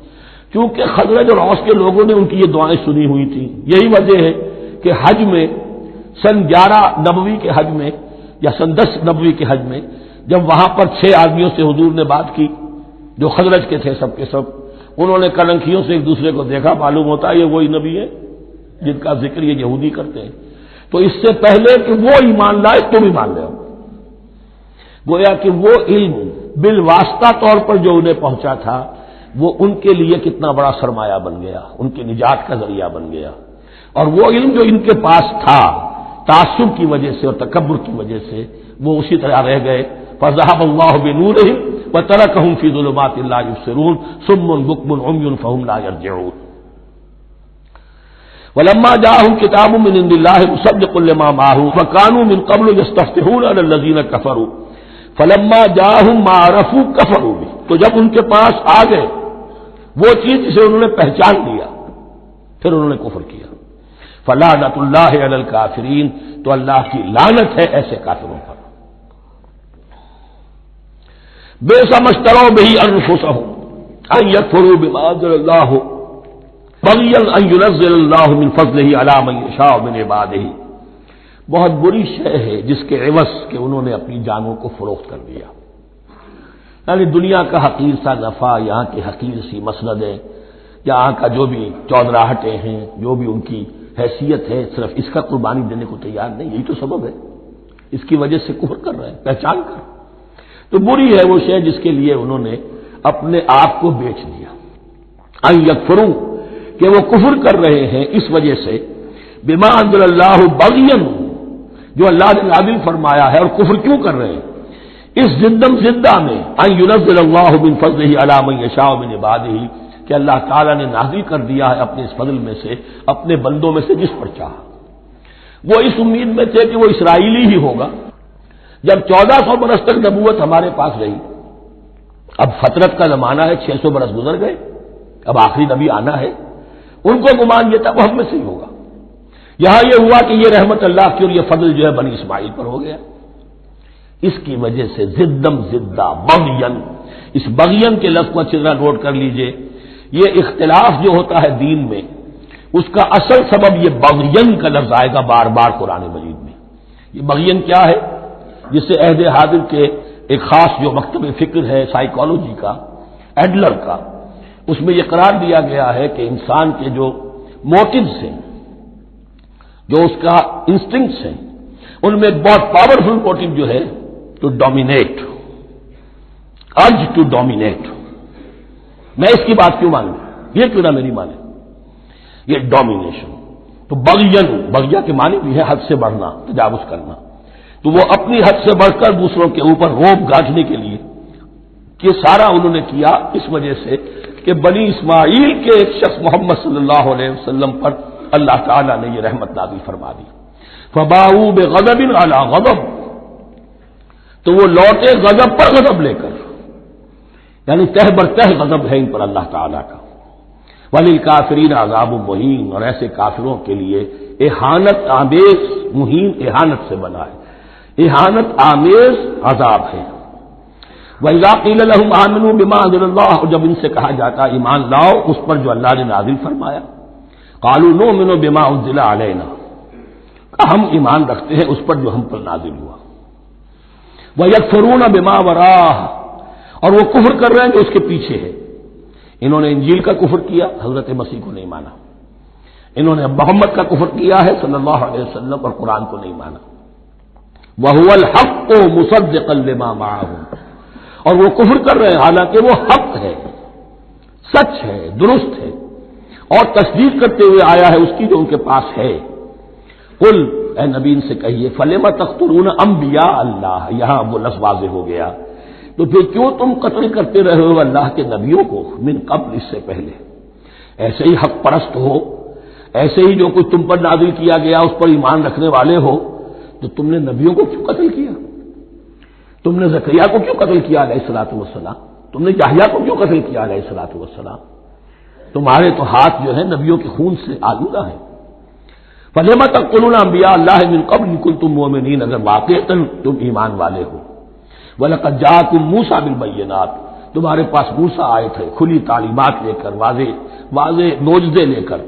چونکہ خزرج اور اوس کے لوگوں نے ان کی یہ دعائیں سنی ہوئی تھیں، یہی وجہ ہے کہ حج میں سن 11 نبوی کے حج میں یا سن 10 نبوی کے حج میں جب وہاں پر 6 آدمیوں سے حضور نے بات کی جو خزرج کے تھے سب کے سب، انہوں نے کلنکھیوں سے ایک دوسرے کو دیکھا، معلوم ہوتا ہے یہ وہی نبی ہے جن کا ذکر یہ یہودی کرتے ہیں۔ تو اس سے پہلے کہ وہ ایمان لائے تم ایمان لے آؤ، گویا کہ وہ علم بالواسطہ طور پر جو انہیں پہنچا تھا وہ ان کے لیے کتنا بڑا سرمایہ بن گیا، ان کے نجات کا ذریعہ بن گیا۔ اور وہ علم جو ان کے پاس تھا تعصب کی وجہ سے اور تکبر کی وجہ سے وہ اسی طرح رہ گئے۔ فذهب الله بنورهم وتركهم في ظلمات لا يبصرون صم بكم عمي فهم لا يرجعون۔ ولما جاءهم كتاب من عند الله مصدق لما معهم وكانوا من قبل يستفتحون على الذين كفروا فلما جاءهم ما عرفوا كفروا به، تو جب ان کے پاس آ گئے وہ چیز جسے انہوں نے پہچان لیا پھر انہوں نے کفر کیا۔ فلعنۃ اللہ علی الکافرین، تو اللہ کی لعنت ہے ایسے کافروں پر۔ بئس ما اشتروا به انفسهم ان يكفروا بما انزل الله بغيا ان ينزل الله من فضله على من يشاء من عباده، بہت بری شے ہے جس کے عوض کہ انہوں نے اپنی جانوں کو فروخت کر دیا، یعنی دنیا کا حقیر سا نفع، یہاں کی حقیر سی مسندیں، یہاں کا جو بھی چودراہٹیں ہیں، جو بھی ان کی حیثیت ہے، صرف اس کا قربانی دینے کو تیار نہیں، یہی تو سبب ہے، اس کی وجہ سے کفر کر رہے ہیں پہچان کر۔ تو بری ہے وہ شے جس کے لیے انہوں نے اپنے آپ کو بیچ دیا۔ ان یکفروا، کہ وہ کفر کر رہے ہیں اس وجہ سے، بما انزل اللہ بغیا، جو اللہ نے نازل فرمایا ہے، اور کفر کیوں کر رہے ہیں اس زندم زندہ میں، ان ينزل اللہ من فضلہ علی من یشاء من عبادہ، کہ اللہ تعالیٰ نے نازل کر دیا ہے اپنے اس فضل میں سے اپنے بندوں میں سے جس پر چاہا۔ وہ اس امید میں تھے کہ وہ اسرائیلی ہی ہوگا۔ جب 1400 برس تک نبوت ہمارے پاس رہی، اب فترت کا زمانہ ہے، 600 برس گزر گئے، اب آخری نبی آنا ہے، ان کو گمان یہ تھا وہ ہم میں سے ہی ہوگا۔ یہاں یہ ہوا کہ یہ رحمت اللہ کی اور یہ فضل جو ہے بنی اسماعیل پر ہو گیا۔ اس کی وجہ سے زدم زدہ بغین، اس بغین کے لفظ کو اچھی طرح نوٹ کر لیجئے، یہ اختلاف جو ہوتا ہے دین میں اس کا اصل سبب یہ بغین کا لفظ آئے گا بار بار قرآن مجید میں۔ یہ بغین کیا ہے؟ جس سے عہد حاضر کے ایک خاص جو مکتب فکر ہے سائیکالوجی کا، ایڈلر کا، اس میں یہ قرار دیا گیا ہے کہ انسان کے جو موٹیوز ہیں، جو اس کا انسٹنکٹس ہیں، ان میں ایک بہت پاورفل موٹیو جو ہے to dominate, urge to dominate. میں اس کی بات کیوں مانوں، یہ کیوں نہ میری مانے، یہ ڈومینیشن۔ تو بغیا کے معنی بھی ہے حد سے بڑھنا، تجاوز کرنا۔ تو وہ اپنی حد سے بڑھ کر دوسروں کے اوپر روب گاٹھنے کے لیے یہ سارا انہوں نے کیا، اس وجہ سے کہ بنی اسماعیل کے ایک شخص محمد صلی اللہ علیہ وسلم پر اللہ تعالیٰ نے یہ رحمت نازل فرما دی۔ فباؤوا بغضب علی غضب، تو وہ لوٹے غضب پر غضب لے کر، یعنی تہ برتہ غضب ہے ان پر اللہ تعالیٰ کا۔ وللکافرین عذاب مہین، اور ایسے کافروں کے لیے اہانت آمیز، مہین اہانت سے بنا ہے، اہانت آمیز عذاب ہے۔ وَإِذَا قِيلَ لَهُمْ آمِنُوا بِمَا أَنزَلَ اللَّهُ، جب ان سے کہا جاتا ایمان لاؤ اس پر جو اللہ نے نازل فرمایا، قَالُوا نُؤْمِنُ بِمَا أُنزِلَ عَلَيْنَا، ہم ایمان رکھتے ہیں اس پر جو ہم پر نازل ہوا۔ وَيَكْفُرُونَ بِمَا وَرَاءَهُ، اور وہ کفر کر رہے ہیں جو اس کے پیچھے ہے۔ انہوں نے انجیل کا کفر کیا، حضرت مسیح کو نہیں مانا، انہوں نے محمد کا کفر کیا ہے صلی اللہ علیہ وسلم، اور قرآن کو نہیں مانا۔ وَهُوَ الْحَقُّ مُصَدِّقًا لِمَا مَعَهُمْ، اور وہ کفر کر رہے ہیں حالانکہ وہ حق ہے، سچ ہے، درست ہے، اور تصدیق کرتے ہوئے آیا ہے اس کی جو ان کے پاس ہے۔ قل، اے نبی ان سے کہیے، فَلِمَ تَقْتُلُونَ أَنبِيَاءَ اللَّهِ، یہاں وہ لفظ واضح ہو گیا، تو پھر کیوں تم قتل کرتے رہے ہو اللہ کے نبیوں کو، من قبل، اس سے پہلے۔ ایسے ہی حق پرست ہو، ایسے ہی جو کچھ تم پر نازل کیا گیا اس پر ایمان رکھنے والے ہو، تو تم نے نبیوں کو کیوں قتل کیا؟ تم نے زکریا کو کیوں قتل کیا علیہ الصلوۃ والسلام؟ تم نے یحییٰ کو کیوں قتل کیا علیہ الصلوۃ والسلام؟ تمہارے تو ہاتھ جو ہے نبیوں کے خون سے آلودہ ہیں۔ فَلِمَ تَقْتُلُونَ أَنبِيَاءَ اللَّهِ مِن قَبْلِ إِن كُنتُم مُّؤْمِنِينَ، اگر واقعتاً تم ایمان والے ہو۔ وَلَقَدْ جَاءَكُم مُوسَىٰ بِالْبَيِّنَاتِ، تمہارے پاس موسیٰ آئے تھے کھلی تعلیمات لے کر، واضح معجزے لے کر۔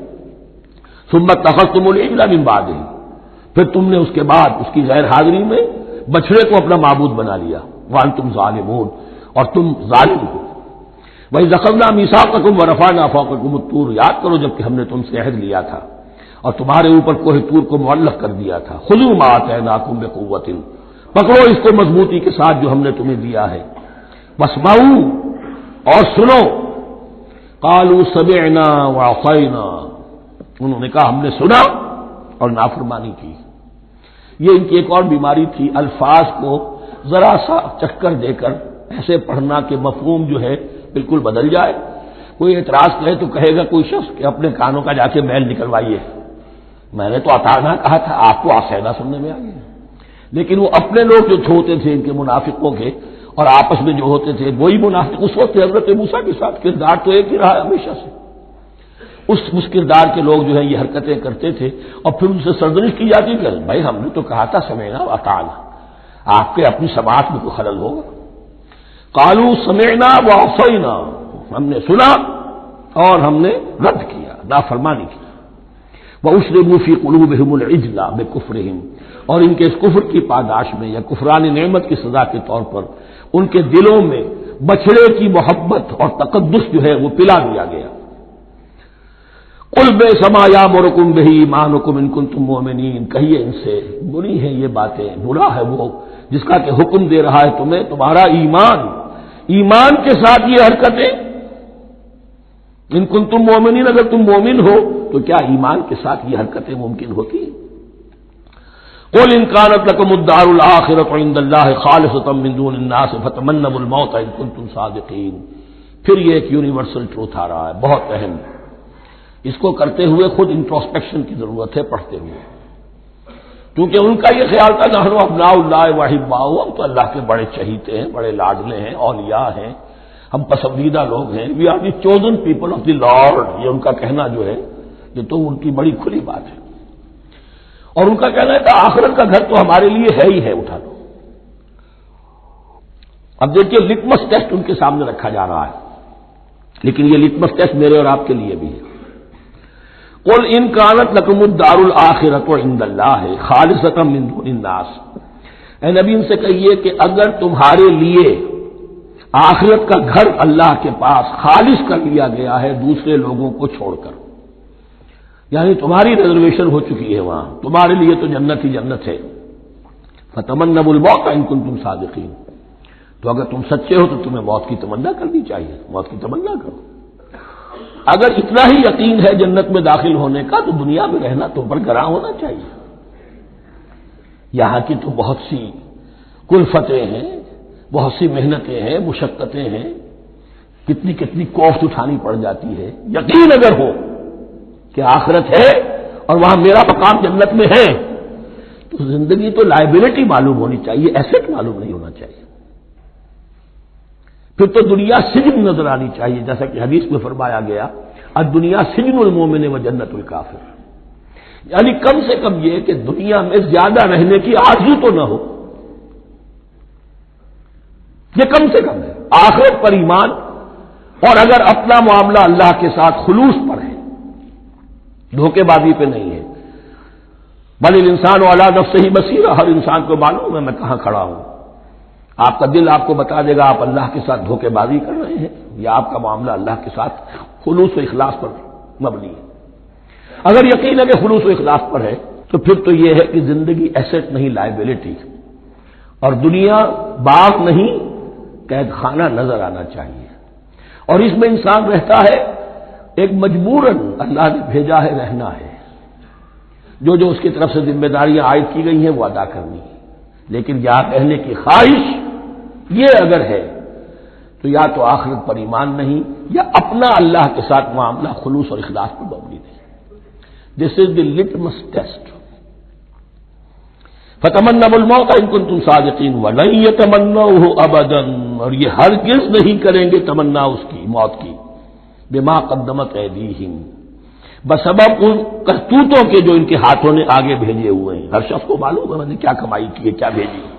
ثُمَّ اتَّخَذْتُمُ الْعِجْلَ مِن بَعْدِهِ، پھر تم نے اس کے بعد اس کی غیر حاضری میں بچڑے کو اپنا معبود بنا لیا، وانتم ظالمون، اور تم ظالم ہو۔ وَإِذْ أَخَذْنَا مِيثَاقَكُمْ وَرَفَعْنَا فَوْقَكُمُ الطُّورَ، یاد کرو جب کہ ہم نے تم سے عہد لیا تھا اور تمہارے اوپر کوہ طور کو معلق کر دیا تھا۔ خُذُوا مَا آتَيْنَاكُمْ بِقُوَّةٍ، پکڑو اس کو مضبوطی کے ساتھ جو ہم نے تمہیں دیا ہے۔ وَاسْمَعُوا، اور سنو۔ قَالُوا سَمِعْنَا وَعَصَيْنَا، انہوں نے کہا ہم نے سنا اور نافرمانی کی۔ یہ ان کی ایک اور بیماری تھی، الفاظ کو ذرا سا چکر دے کر ایسے پڑھنا کہ مفہوم جو ہے بالکل بدل جائے۔ کوئی اعتراض کرے تو کہے گا کوئی شخص کہ اپنے کانوں کا جا کے میل نکلوائیے، میں نے تو اطعنا کہا تھا، آپ کو آسینا سننے میں آ گیا۔ لیکن وہ اپنے لوگ جو ہوتے تھے ان کے منافقوں کے، اور آپس میں جو ہوتے تھے وہی منافق اس وقت حضرت موسیٰ کے ساتھ کردار تو ایک ہی رہا ہمیشہ سے۔ اس کردار کے لوگ جو ہے یہ حرکتیں کرتے تھے اور پھر ان سے سرزنش کی جاتی کہ بھائی ہم نے تو کہا تھا سمعنا واطعنا، آپ کے اپنی سماعت میں کوئی خلل ہوگا۔ قالوا سمعنا وعصینا، ہم نے سنا اور ہم نے رد کیا، نافرمانی کی۔ وَأُشْرِبُوا فِي قُلُوبِهِمُ الْعِجْلَ بِكُفْرِهِمْ، اور ان کے اس کفر کی پاداش میں یا کفران نعمت کی سزا کے طور پر ان کے دلوں میں بچڑے کی محبت اور تقدس جو ہے وہ پلا دیا گیا۔ قُلْ بِئْسَ مَا يَأْمُرُكُم بِهِ إِيمَانُكُمْ إِن كُنتُم مُّؤْمِنِينَ، کہیے ان سے بری ہیں یہ باتیں، برا ہے وہ جس کا کہ حکم دے رہا ہے تمہیں تمہارا ایمان کے ساتھ یہ حرکتیں۔ ان کنتم مومنین، اگر تم مومن ہو تو کیا ایمان کے ساتھ یہ حرکتیں ممکن ہوتی ہیں؟ قل ان كانت لكم الدار الآخرة عند الله خالصة من دون الناس فتمنوا الموت ان كنتم صادقين۔ پھر یہ ایک یونیورسل ٹروتھ آ رہا ہے، بہت اہم، اس کو کرتے ہوئے خود انٹروسپیکشن کی ضرورت ہے پڑھتے ہوئے، کیونکہ ان کا یہ خیال تھا نحن ابناء اللہ واحباؤہ، ہم تو اللہ کے بڑے چہیتے ہیں، بڑے لاڈلے ہیں، اولیاء ہیں، ہم پسندیدہ لوگ ہیں، we are the chosen people of the Lord, یہ ان کا کہنا جو ہے یہ تو ان کی بڑی کھلی بات ہے۔ اور ان کا کہنا ہے کہ آخرت کا گھر تو ہمارے لیے ہے ہی ہے، اٹھا لو۔ اب دیکھیے لٹمس ٹیسٹ ان کے سامنے رکھا جا رہا ہے، لیکن یہ لٹمس ٹیسٹ میرے اور آپ کے لیے بھی ہے۔ قل ان كانت لكم الدار الآخرة عند الله خالصة من دون الناس، اے نبی ان سے کہیے کہ اگر تمہارے لیے آخرت کا گھر اللہ کے پاس خالص کر لیا گیا ہے دوسرے لوگوں کو چھوڑ کر، یعنی تمہاری ریزرویشن ہو چکی ہے وہاں، تمہارے لیے تو جنت ہی جنت ہے، فتمنوا الموت ان کنتم صادقین، تو اگر تم سچے ہو تو تمہیں موت کی تمنا کرنی چاہیے، موت کی تمنا کرو۔ اگر اتنا ہی یقین ہے جنت میں داخل ہونے کا تو دنیا میں رہنا تم پر گراں ہونا چاہیے۔ یہاں کی تو بہت سی کلفتیں ہیں، بہت سی محنتیں ہیں، مشقتیں ہیں، کتنی کوفت اٹھانی پڑ جاتی ہے۔ یقین اگر ہو کہ آخرت ہے اور وہاں میرا مقام جنت میں ہے تو زندگی تو لائبلٹی معلوم ہونی چاہیے، ایسٹ معلوم نہیں ہونا چاہیے۔ پھر تو دنیا سجن نظر آنی چاہیے، جیسا کہ حدیث میں فرمایا گیا الدنیا سجن المومن و جنت الکافر، یعنی کم سے کم یہ کہ دنیا میں زیادہ رہنے کی آرزو تو نہ ہو، یہ کم سے کم ہے۔ آخرت پر ایمان، اور اگر اپنا معاملہ اللہ کے ساتھ خلوص پر ہے، دھوکے بازی پہ نہیں ہے، بل الانسان علی نفسہ بصیرہ، ہر انسان کو معلوم ہے میں کہاں کھڑا ہوں، آپ کا دل آپ کو بتا دے گا آپ اللہ کے ساتھ دھوکے بازی کر رہے ہیں یا آپ کا معاملہ اللہ کے ساتھ خلوص و اخلاص پر مبنی ہے۔ اگر یقین ہے کہ خلوص و اخلاص پر ہے تو پھر تو یہ ہے کہ زندگی ایسٹ نہیں لائبلٹی، اور دنیا باغ نہیں قید خانہ نظر آنا چاہیے، اور اس میں انسان رہتا ہے ایک مجبوراً اللہ نے بھیجا ہے رہنا ہے، جو اس کی طرف سے ذمہ داریاں عائد کی گئی ہیں وہ ادا کرنی ہے، لیکن یہاں رہنے کی خواہش یہ اگر ہے تو یا تو آخرت پر ایمان نہیں یا اپنا اللہ کے ساتھ معاملہ خلوص اور اخلاص پر مبنی نہیں۔ دس از دی لٹمس ٹیسٹ۔ فتمنوا الموت ان کنتم صادقین ولن یتمنوه ابدا، اور یہ ہرگز نہیں کریں گے تمنا اس کی موت کی، بما قدمت ایدیہم، بسبب ان کرتوتوں کے جو ان کے ہاتھوں نے آگے بھیجے ہوئے ہیں۔ ہر شخص کو معلوم ہے میں نے کیا کمائی کی ہے، کیا بھیجی ہے۔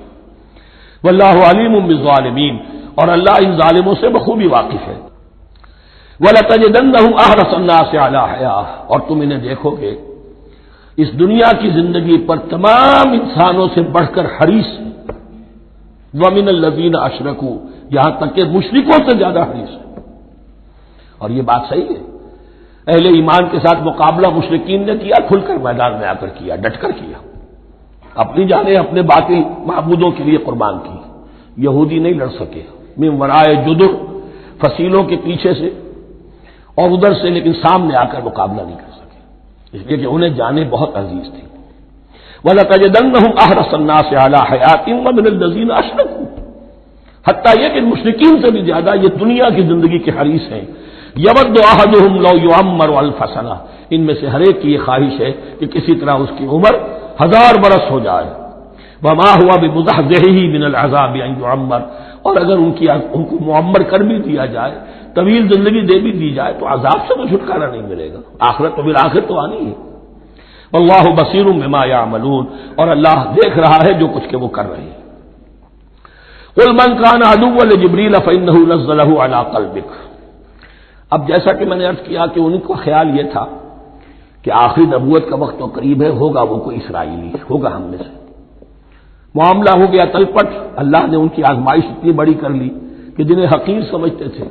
واللہ علیم بالظالمین، اور اللہ ان ظالموں سے بخوبی واقف ہے۔ وَلَتَجِدَنَّهُمْ أَحْرَصَ النَّاسِ عَلَىٰ حَيَاةٍ، اور تم انہیں دیکھو گے اس دنیا کی زندگی پر تمام انسانوں سے بڑھ کر حریص وَمِنَ الَّذِينَ أَشْرَكُوا، یہاں تک کہ مشرکوں سے زیادہ حریص ہے۔ اور یہ بات صحیح ہے، اہل ایمان کے ساتھ مقابلہ مشرکین نے کیا، کھل کر میدان میں آ کر کیا، ڈٹ کر کیا، اپنی جانیں اپنے باطل معبودوں کے لیے قربان کی۔ یہودی نہیں لڑ سکے، من ورائے جدر، فصیلوں کے پیچھے سے اور ادھر سے، لیکن سامنے آ کر مقابلہ نہیں کر سکے، اس لیے کہ انہیں جانیں بہت عزیز تھی۔ وَلَتَجِدَنَّهُمْ أَحْرَصَ النَّاسِ عَلَىٰ حَيَاةٍ وَمِنَ الَّذِينَ أَشْرَكُوا، حتیٰ یہ کہ مشرکین سے بھی زیادہ یہ دنیا کی زندگی کے حریص ہیں۔ یود احدہم لو یعمر الف سنہ، ان میں سے ہر ایک کی یہ خواہش ہے کہ کسی طرح اس کی عمر 1000 برس ہو جائے۔ وما ہوا بمزحزحہ من العذاب ان یعمر، اور اگر ان کو معمر کر بھی دیا جائے، طویل زندگی دے بھی دی جائے، تو عذاب سے تو چھٹکارا نہیں ملے گا، آخرت تو بالآخر تو آنی ہے۔ واللہ بصیر بما یعملون، اور اللہ دیکھ رہا ہے جو کچھ کہ وہ کر رہے ہیں۔ قل من کان عدوا لجبریل فانہ نزلہ علی قلبک، اب جیسا کہ میں نے عرض کیا کہ ان کا خیال یہ تھا کہ آخری نبوت کا وقت تو قریب ہے، ہوگا وہ کوئی اسرائیلی، ہوگا ہم میں سے۔ معاملہ ہو گیا تلپٹ، اللہ نے ان کی آزمائش اتنی بڑی کر لی کہ جنہیں حقیر سمجھتے تھے،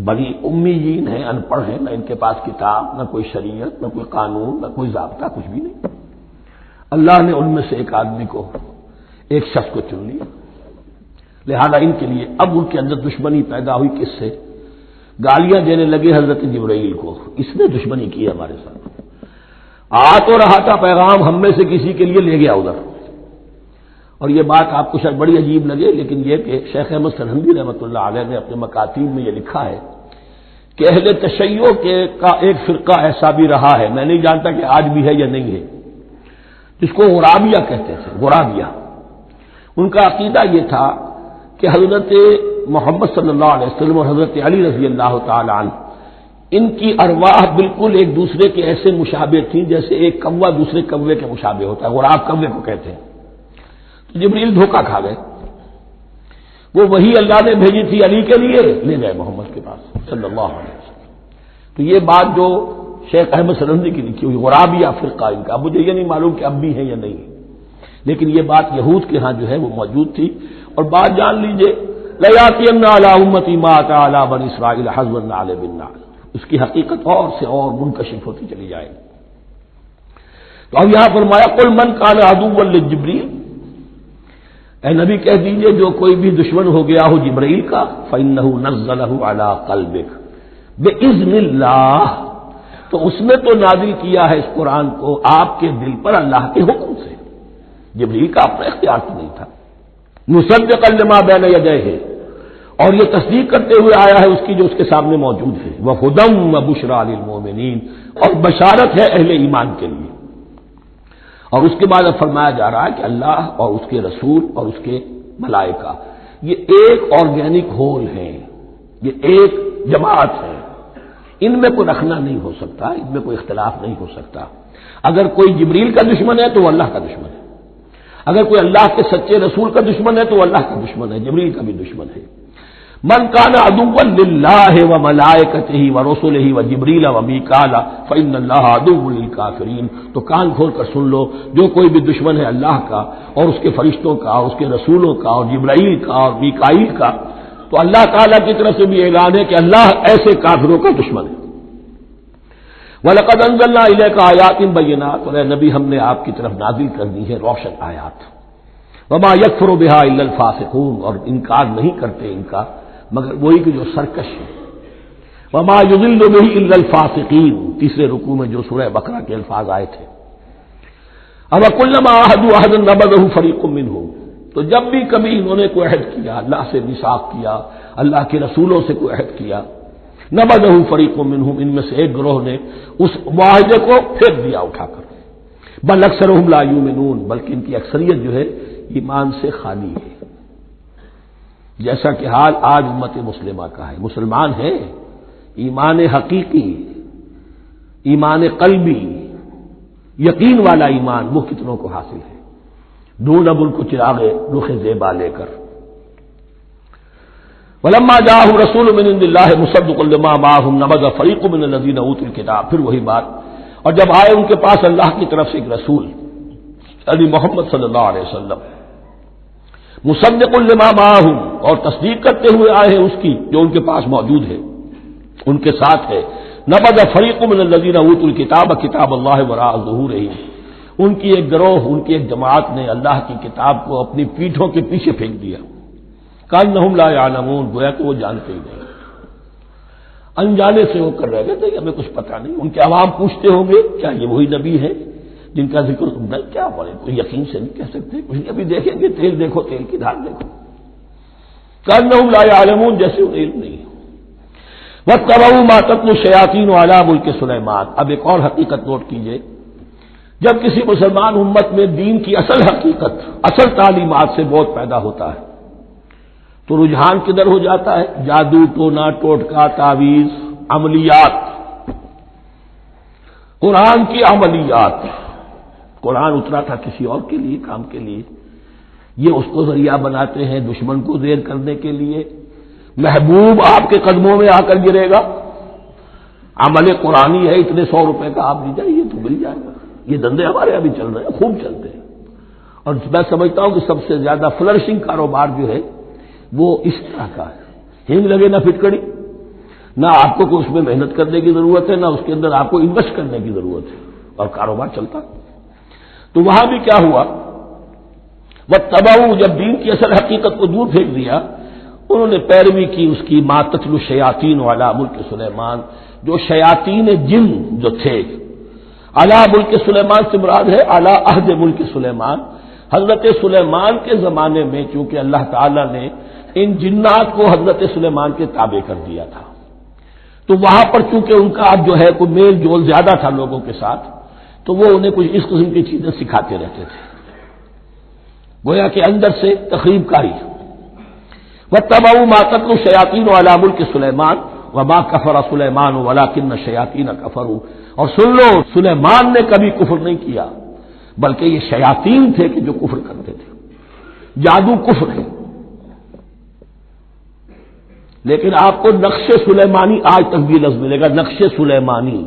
بڑی امیین ہیں، ان پڑھ ہیں، نہ ان کے پاس کتاب، نہ کوئی شریعت، نہ کوئی قانون، نہ کوئی ضابطہ، کچھ بھی نہیں۔ اللہ نے ان میں سے ایک آدمی کو، ایک شخص کو چن لیا، لہذا ان کے لیے اب ان کے اندر دشمنی پیدا ہوئی، کس سے؟ گالیاں دینے لگے حضرت جبرائیل کو، اس نے دشمنی کی ہمارے ساتھ، آ تو رہا تھا پیغام ہم میں سے کسی کے لیے، لے گیا ادھر۔ اور یہ بات آپ کو شاید بڑی عجیب لگے، لیکن یہ کہ شیخ احمد سرہندی رحمۃ اللہ علیہ نے اپنے مکاتیب میں یہ لکھا ہے کہ اہل تشیع کا ایک فرقہ ایسا بھی رہا ہے، میں نہیں جانتا کہ آج بھی ہے یا نہیں ہے، جس کو غرابیہ کہتے تھے، غرابیہ۔ ان کا عقیدہ یہ تھا کہ حضرت محمد صلی اللہ علیہ وسلم اور حضرت علی رضی اللہ تعالی عنہ، ان کی ارواح بالکل ایک دوسرے کے ایسے مشابہ تھیں جیسے ایک کوا دوسرے کوے کے مشابہ ہوتا ہے، غراب کوے کو کہتے ہیں۔ تو جبریل دھوکہ کھا گئے، وہ وہی اللہ نے بھیجی تھی علی کے لیے، لے گئے محمد کے پاس صلی اللہ علیہ وسلم۔ تو یہ بات جو شیخ احمد سرہندی کی لکھی ہوئی غرابیہ فرقہ ان کا، مجھے یہ نہیں معلوم کہ اب بھی ہے یا نہیں ہے، لیکن یہ بات یہود کے ہاں جو ہے وہ موجود تھی۔ اور بات جان لیجئے، لَيَأْتِيَنَّ عَلَىٰ أُمَّتِي مَا أَتَىٰ عَلَىٰ بَنِي إِسْرَائِيلَ حَزْوَ النَّعْلِ بِالنَّعْلِ، اس کی حقیقت اور سے اور منکشف ہوتی چلی جائے گی۔ تو اب یہاں فرمایا قُلْ مَنْ كَانَ عَدُوًّا لِجِبْرِيلَ، اے نبی کہہ دیجئے جو کوئی بھی دشمن ہو گیا ہو جبرائیل کا، فَإِنَّهُ نَزَّلَهُ عَلَىٰ قَلْبِكَ بِإِذْنِ اللَّهِ، تو اس نے تو نازل کیا ہے اس قرآن کو آپ کے دل پر اللہ کے حکم سے، جبرائیل کا اپنا اختیار تو نہیں تھا۔ مصدقا لما بین یدیہ، اور یہ تصدیق کرتے ہوئے آیا ہے اس کی جو اس کے سامنے موجود ہے، وہدی وبشریٰ للمؤمنین، اور بشارت ہے اہل ایمان کے لیے۔ اور اس کے بعد اب فرمایا جا رہا ہے کہ اللہ اور اس کے رسول اور اس کے ملائکہ یہ ایک آرگینک ہول ہیں، یہ ایک جماعت ہے، ان میں کوئی رکھنا نہیں ہو سکتا، ان میں کوئی اختلاف نہیں ہو سکتا۔ اگر کوئی جبریل کا دشمن ہے تو وہ اللہ کا دشمن ہے، اگر کوئی اللہ کے سچے رسول کا دشمن ہے تو وہ اللہ کا دشمن ہے، جبریل کا بھی دشمن ہے۔ من کان عدوا للہ وملائکتہ ورسلہ وجبریل ومیکال فإن اللہ عدو للکافرین، تو کان کھول کر سن لو، جو کوئی بھی دشمن ہے اللہ کا اور اس کے فرشتوں کا اور اس کے رسولوں کا اور جبرائیل کا اور میکائیل کا، تو اللہ تعالیٰ کی طرف سے بھی اعلان ہے کہ اللہ ایسے کافروں کا دشمن ہے۔ وَلَقَدْ أَنزَلْنَا إِلَيْكَ آيَاتٍ بَيِّنَاتٍ، اور اے نبی ہم نے آپ کی طرف نازل کر دی ہے روشن آیات۔ وَمَا يَكْفُرُ بِهَا إِلَّا الْفَاسِقُونَ، اور انکار نہیں کرتے ان کا مگر وہی کہ جو سرکش ہے۔ وَمَا يُضِلُّ بِهِ إِلَّا الْفَاسِقِينَ، تیسرے رکوع میں جو سورہ بقرہ کے الفاظ آئے تھے۔ أَوَكُلَّمَا عَاهَدُوا عَهْدًا نَبَذَهُ فَرِيقٌ مِّنْهُمْ، تو جب بھی کبھی انہوں نے کوئی عہد کیا، اللہ سے میثاق کیا، اللہ کے رسولوں سے کوئی عہد کیا، نبذہ فریق منہم، ان میں سے ایک گروہ نے اس معاہدے کو پھینک دیا اٹھا کر۔ بل اکثرہم لا یؤمنون، بلکہ ان کی اکثریت جو ہے ایمان سے خالی ہے، جیسا کہ حال آج امت مسلمہ کا ہے۔ مسلمان ہیں، ایمان حقیقی، ایمان قلبی، یقین والا ایمان وہ کتنوں کو حاصل ہے؟ ڈھونڈ اب ان کو چراغ رخ زیبا لے کر۔ وَلَمَّا جَاءَهُمْ رَسُولٌ مِّنْ عِندِ اللَّهِ مُصَدِّقٌ لِّمَا مَعَهُمْ نَبَذَ فَرِيقٌ مِّنَ الَّذِينَ أُوتُوا الْكِتَابَ، پھر وہی بات، اور جب آئے ان کے پاس اللہ کی طرف سے ایک رسول یعنی محمد صلی اللہ علیہ وسلم، مصدق لما معہم، اور تصدیق کرتے ہوئے آئے ہیں اس کی جو ان کے پاس موجود ہے، ان کے ساتھ ہے۔ نبذ فریق من الذین اوتوا الکتاب کتاب اللہ وراء ظہورہم، ان کی ایک گروہ، ان کی ایک جماعت نے اللہ کی کتاب کو اپنی پیٹھوں کے پیچھے پھینک دیا، کأنہم لا یعلمون، گویا کہ وہ جانتے ہی نہیں، انجانے سے وہ کر رہے تھے کہ ہمیں کچھ پتہ نہیں۔ ان کے عوام پوچھتے ہوں گے کیا یہ وہی نبی ہے جن کا ذکر نہیں، کیا بولے، کوئی یقین سے نہیں کہہ سکتے، کچھ نہیں، ابھی دیکھیں گے، تیل دیکھو، تیل کی دھار دیکھو، کأنہم لا یعلمون، جیسے انہیں علم نہیں۔ واتبعوا ما تتلو الشیاطین علی ملک سلیمان، اب ایک اور حقیقت نوٹ کیجئے، جب کسی مسلمان امت میں دین کی اصل حقیقت، اصل تعلیمات سے بہت پیدا ہوتا ہے تو رجحان کدھر ہو جاتا ہے؟ جادو، ٹونا، ٹوٹکا، تعویذ، عملیات، قرآن کی عملیات۔ قرآن اترا تھا کسی اور کے لیے، کام کے لیے، یہ اس کو ذریعہ بناتے ہیں دشمن کو زیر کرنے کے لیے۔ محبوب آپ کے قدموں میں آ کر گرے گا، عمل قرآنی ہے، اتنے 100 روپے کا آپ دی جائیے تو مل جائے گا۔ یہ دندے ہمارے ابھی چل رہے ہیں، خوب چلتے ہیں، اور میں سمجھتا ہوں کہ سب سے زیادہ فلرشنگ کاروبار جو ہے وہ اس طرح کا ہے۔ ہنگ لگے نہ پھٹکڑی، نہ آپ کو کوئی اس میں محنت کرنے کی ضرورت ہے، نہ اس کے اندر آپ کو انویسٹ کرنے کی ضرورت ہے، اور کاروبار چلتا۔ تو وہاں بھی کیا ہوا، واتبعوا، جب دین کی اصل حقیقت کو دور پھینک دیا، انہوں نے پیروی کی اس کی ما تتلو الشیاطین علی ملک سلیمان، جو شیاطین جن جو تھے، علی ملک سلیمان سے مراد ہے علی عہد ملک سلیمان، حضرت سلیمان کے زمانے میں چونکہ اللہ تعالی نے ان جنات کو حضرت سلیمان کے تابع کر دیا تھا، تو وہاں پر چونکہ ان کا جو ہے کوئی میل جول زیادہ تھا لوگوں کے ساتھ، تو وہ انہیں کچھ اس قسم کی چیزیں سکھاتے رہتے تھے، گویا کہ اندر سے تخریب کاری۔ واتبعوا ما تتلو الشیاطین علی ملک سلیمان وما کفر سلیمان ولکن الشیاطین کفروا، اور سن لو، سلیمان نے کبھی کفر نہیں کیا، بلکہ یہ شیاطین تھے کہ جو کفر کرتے تھے۔ جادو کفر ہے، لیکن آپ کو نقش سلیمانی آج تک بھی لفظ ملے گا، نقش سلیمانی۔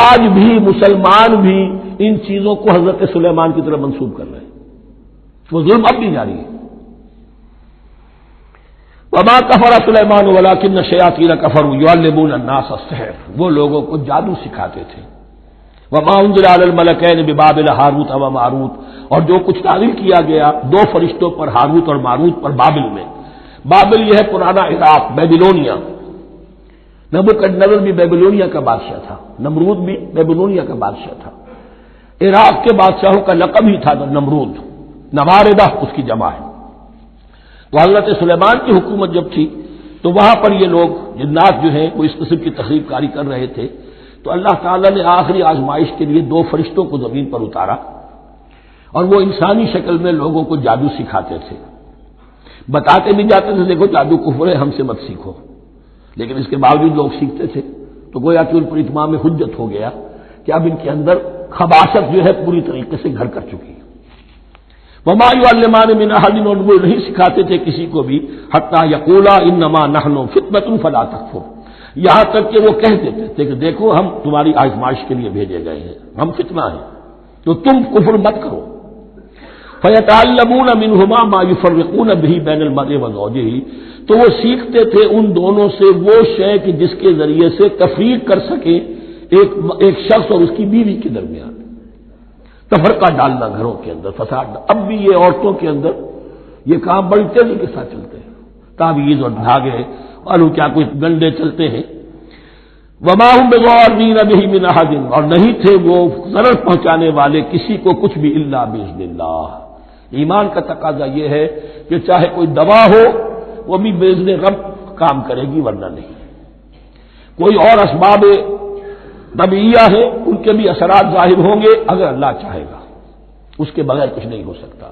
آج بھی مسلمان بھی ان چیزوں کو حضرت سلیمان کی طرف منسوب کر رہے ہیں، وہ ظلم اب بھی جاری ہے۔ وما کفر سلیمان ولکن الشیاطین کفروا یعلمون الناس السحر، وہ لوگوں کو جادو سکھاتے تھے۔ وما انزل علی الملکین ببابل ہاروت و ماروت، اور جو کچھ نازل کیا گیا 2 فرشتوں پر، ہاروت اور ماروت پر، بابل میں۔ بابل یہ ہے پرانا عراق، بیبلونیا۔ نبوکدنضر بھی بیبلونیا کا بادشاہ تھا، نمرود بھی بیبلونیا کا بادشاہ تھا۔ عراق کے بادشاہوں کا لقب ہی تھا نمرود، نواردہ اس کی جمع ہے۔ تو حضرت سلیمان کی حکومت جب تھی تو وہاں پر یہ لوگ جنات جو ہیں وہ اس قسم کی تخریب کاری کر رہے تھے، تو اللہ تعالیٰ نے آخری آزمائش کے لیے 2 فرشتوں کو زمین پر اتارا، اور وہ انسانی شکل میں لوگوں کو جادو سکھاتے تھے، بتاتے بھی جاتے تھے دیکھو جادو کفر ہے، ہم سے مت سیکھو، لیکن اس کے باوجود لوگ سیکھتے تھے، تو گویا کہ ان پر اتمام حجت ہو گیا کہ اب ان کے اندر خباثت جو ہے پوری طریقے سے گھر کر چکی ہے۔ وما یعلمان من احد، اور وہ نہیں سکھاتے تھے کسی کو بھی، حتی یقولا انما نحن فتنۃ فلا تکفر، یہاں تک کہ وہ کہہ دیتے تھے کہ دیکھو ہم تمہاری آزمائش کے لیے بھیجے گئے ہیں، ہم فتنہ ہیں، تو تم کفر مت کرو۔ فیتعلمون منہما ما یفرقون به بین المرء وزوجہ، تو وہ سیکھتے تھے ان دونوں سے وہ شے کہ جس کے ذریعے سے تفریق کر سکے ایک شخص اور اس کی بیوی کے درمیان، تفرقہ ڈالنا گھروں کے اندر، فساد۔ اب بھی یہ عورتوں کے اندر یہ کام بڑی تیزی کے ساتھ چلتے ہیں، تعویذ اور دھاگے اور کیا کوئی گنڈے چلتے ہیں۔ وما هم بضارین بہ من احد، اور نہیں تھے وہ ضرر پہنچانے والے کسی کو کچھ بھی الا باذن اللہ۔ ایمان کا تقاضا یہ ہے کہ چاہے کوئی دوا ہو وہ بھی باذن رب کام کرے گی، ورنہ نہیں۔ کوئی اور اسباب طبیعیہ ہے، ان کے بھی اثرات ظاہر ہوں گے اگر اللہ چاہے گا، اس کے بغیر کچھ نہیں ہو سکتا۔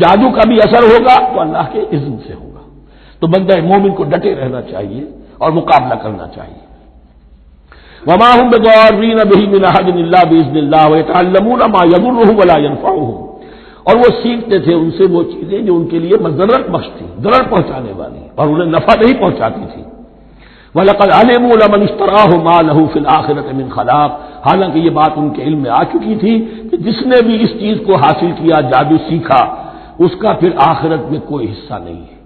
جادو کا بھی اثر ہوگا تو اللہ کے اذن سے ہوگا، تو بندہ مومن کو ڈٹے رہنا چاہیے اور مقابلہ کرنا چاہیے۔ وما هم بضارین بہ من احد الا باذن اللہ ویتعلمون ما یضرهم ولا ينفعهم، اور وہ سیکھتے تھے ان سے وہ چیزیں جو ان کے لیے مضرت بخش تھی، ضرر پہنچانے والی، اور انہیں نفع نہیں پہنچاتی تھی۔ وَلَقَدْ عَلِمُوا لَمَنِ اشْتَرَاهُ مَا لَهُ فِي الْآخِرَةِ مِنْ خَلَاقٍ، حالانکہ یہ بات ان کے علم میں آ چکی تھی کہ جس نے بھی اس چیز کو حاصل کیا، جادو سیکھا، اس کا پھر آخرت میں کوئی حصہ نہیں ہے۔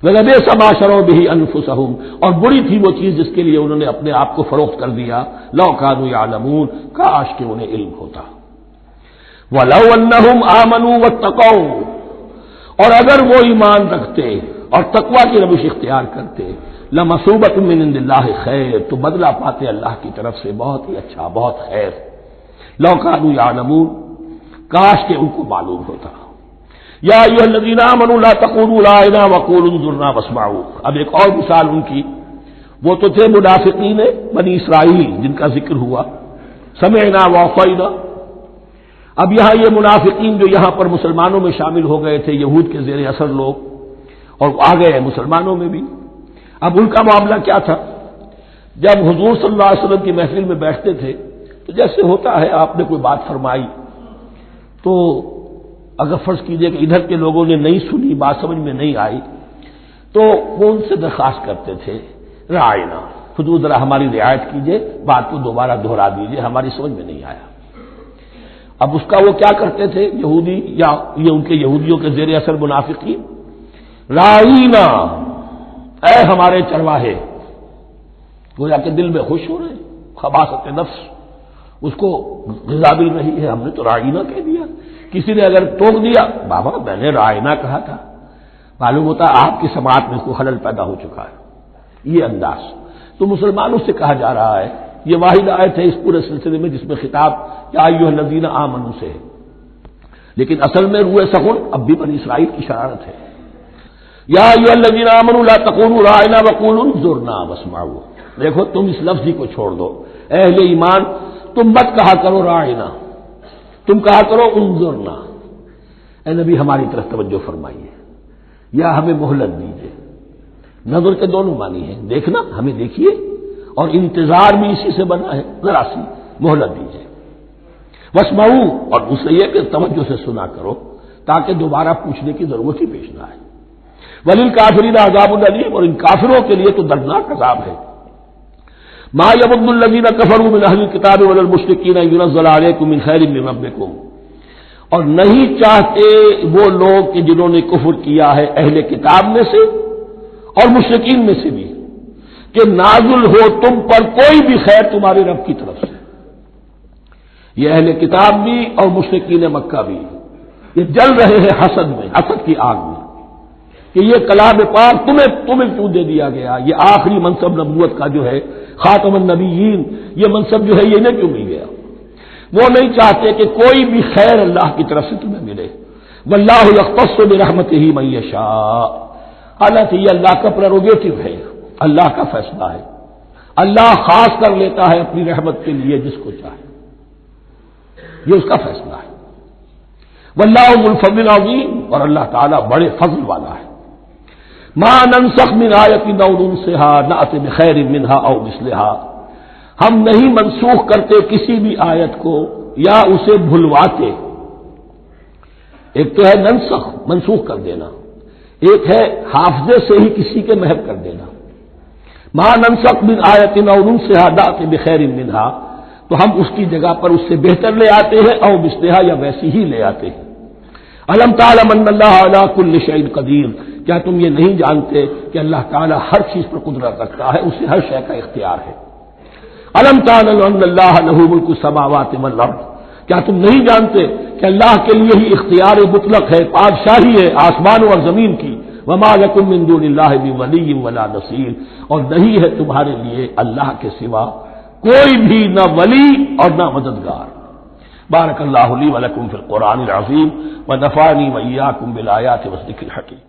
وَلَبِئْسَ مَا شَرَوْا بِهِ أَنفُسَهُمْ، اور بری تھی وہ چیز جس کے لیے انہوں نے اپنے آپ کو فروخت کر دیا، لَوْ كَانُوا يَعْلَمُونَ، کاش کہ انہیں علم ہوتا۔ وَلَوْ أَنَّهُمْ آمَنُوا وَاتَّقَوْا، اور اگر وہ ایمان رکھتے اور تقوی کی روش اختیار کرتے، لَمَثُوبَةٌ مِّنْ عِندِ اللَّهِ خَيْرٌ، تو بدلہ پاتے اللہ کی طرف سے بہت ہی اچھا، بہت خیر۔ لَوْ كَانُوا يَعْلَمُونَ، کاش کہ ان کو معلوم ہوتا۔ یا ایھا الذین آمنوا لا تقولوا راعنا وقولوا انظرنا واسمعوا، اب ایک اور مثال ان کی، وہ تو تھے منافقین بنی اسرائیل جن کا ذکر ہوا، سمعنا واطعنا۔ اب یہاں یہ منافقین جو یہاں پر مسلمانوں میں شامل ہو گئے تھے، یہود کے زیر اثر لوگ، اور آ گئے ہیں مسلمانوں میں بھی، اب ان کا معاملہ کیا تھا؟ جب حضور صلی اللہ علیہ وسلم کی محفل میں بیٹھتے تھے تو جیسے ہوتا ہے آپ نے کوئی بات فرمائی تو اگر فرض کیجئے کہ ادھر کے لوگوں نے نہیں سنی، بات سمجھ میں نہیں آئی، تو وہ ان سے درخواست کرتے تھے رعاینا، حضور ذرا ہماری رعایت کیجئے، بات کو دوبارہ دہرا دیجئے، ہماری سمجھ میں نہیں آیا۔ اب اس کا وہ کیا کرتے تھے یہودی یا یہ ان کے یہودیوں کے زیر اثر منافقین؟ رعاینا، اے ہمارے چرواہے، گویا کہ دل میں خوش ہو رہے ہیں، خباثت نفس اس کو غذا مل رہی ہے، ہم نے تو رعاینا کہہ دیا۔ کسی نے اگر ٹوک دیا، بابا میں نے رعاینا کہا تھا، معلوم ہوتا آپ کی سماعت میں کوئی خلل پیدا ہو چکا ہے، یہ انداز۔ تو مسلمانوں سے کہا جا رہا ہے، یہ واحد آیت ہے اس پورے سلسلے میں جس میں خطاب یا ایھا الذین آمنوا سے ہے، لیکن اصل میں روئے سخن اب بھی بنی اسرائیل کی شرارت ہے۔ یا ایھا الذین آمنوا لا تقولوا راعنا وقولوا انظرنا واسمعوا، دیکھو تم اس لفظ کو چھوڑ دو، اے اہل ایمان تم مت کہا کرو راعنا، تم کہا کرو انظرنا، اے نبی ہماری طرف توجہ فرمائیے یا ہمیں مہلت دیجیے۔ نظر کے دونوں معنی ہیں، دیکھنا ہمیں دیکھیے، اور انتظار بھی اسی سے بنا ہے، ذرا سی مہلت دیجیے۔ واسمعوا، اور دوسرے یہ کہ توجہ سے سنا کرو تاکہ دوبارہ پوچھنے کی ضرورت ہی پیش نہ آئے۔ وللکافرین عذاب الیم، اور ان کافروں کے لیے تو دردناک عذاب ہے۔ ما یود الذین کفروا من اہل الکتاب ولا المشرکین ان ینزل علیکم من خیر من ربکم، اور نہیں چاہتے وہ لوگ کہ جنہوں نے کفر کیا ہے اہل کتاب میں سے اور مشرکین میں سے بھی، کہ نازل ہو تم پر کوئی بھی خیر تمہارے رب کی طرف سے۔ یہ اہل کتاب بھی اور مشرکین مکہ بھی یہ جل رہے ہیں حسد میں، حسد کی آگ میں، کہ یہ کلام پاک تمہیں کیوں دے دیا گیا، یہ آخری منصب نبوت کا جو ہے خاتم النبیین، یہ منصب جو ہے یہ انہیں کیوں مل گیا؟ وہ نہیں چاہتے کہ کوئی بھی خیر اللہ کی طرف سے تمہیں ملے۔ واللہ یختص برحمتہ من یشاء، حالانکہ یہ اللہ کا پریروگیٹو ہے، اللہ کا فیصلہ ہے، اللہ خاص کر لیتا ہے اپنی رحمت کے لیے جس کو چاہے، یہ اس کا فیصلہ ہے۔ واللہ ذو الفضل العظیم، اور اللہ تعالیٰ بڑے فضل والا ہے۔ ما ننسخ من آیت او ننسها نأت بخیر منها او مثلها، ہم نہیں منسوخ کرتے کسی بھی آیت کو یا اسے بھلواتے۔ ایک تو ہے ننسخ، منسوخ کر دینا، ایک ہے حافظے سے ہی کسی کے محو کر دینا۔ ما ننسخ من آیت او ننسها نأت بخیر منها، تو ہم اس کی جگہ پر اس سے بہتر لے آتے ہیں، او مثلها یا ویسی ہی لے آتے ہیں۔ الم تعلم ان اللہ علی کل شیء قدیر، کیا تم یہ نہیں جانتے کہ اللہ تعالیٰ ہر چیز پر قدرت رکھتا ہے، اسے ہر شے کا اختیار ہے۔ الم تعلم ان اللہ لہ ملک السماوات والارض، کیا تم نہیں جانتے کہ اللہ کے لیے ہی اختیار مطلق ہے، بادشاہی ہے آسمانوں اور زمین کی۔ وما لکم من دون اللہ من ولی ولا نصیر، اور نہیں ہے تمہارے لیے اللہ کے سوا کوئی بھی نہ ولی اور نہ مددگار۔ بارک اللہ لی ولکم فی القرآن العظیم ونفعنی وإیاکم بالآیات والذکر الحکیم۔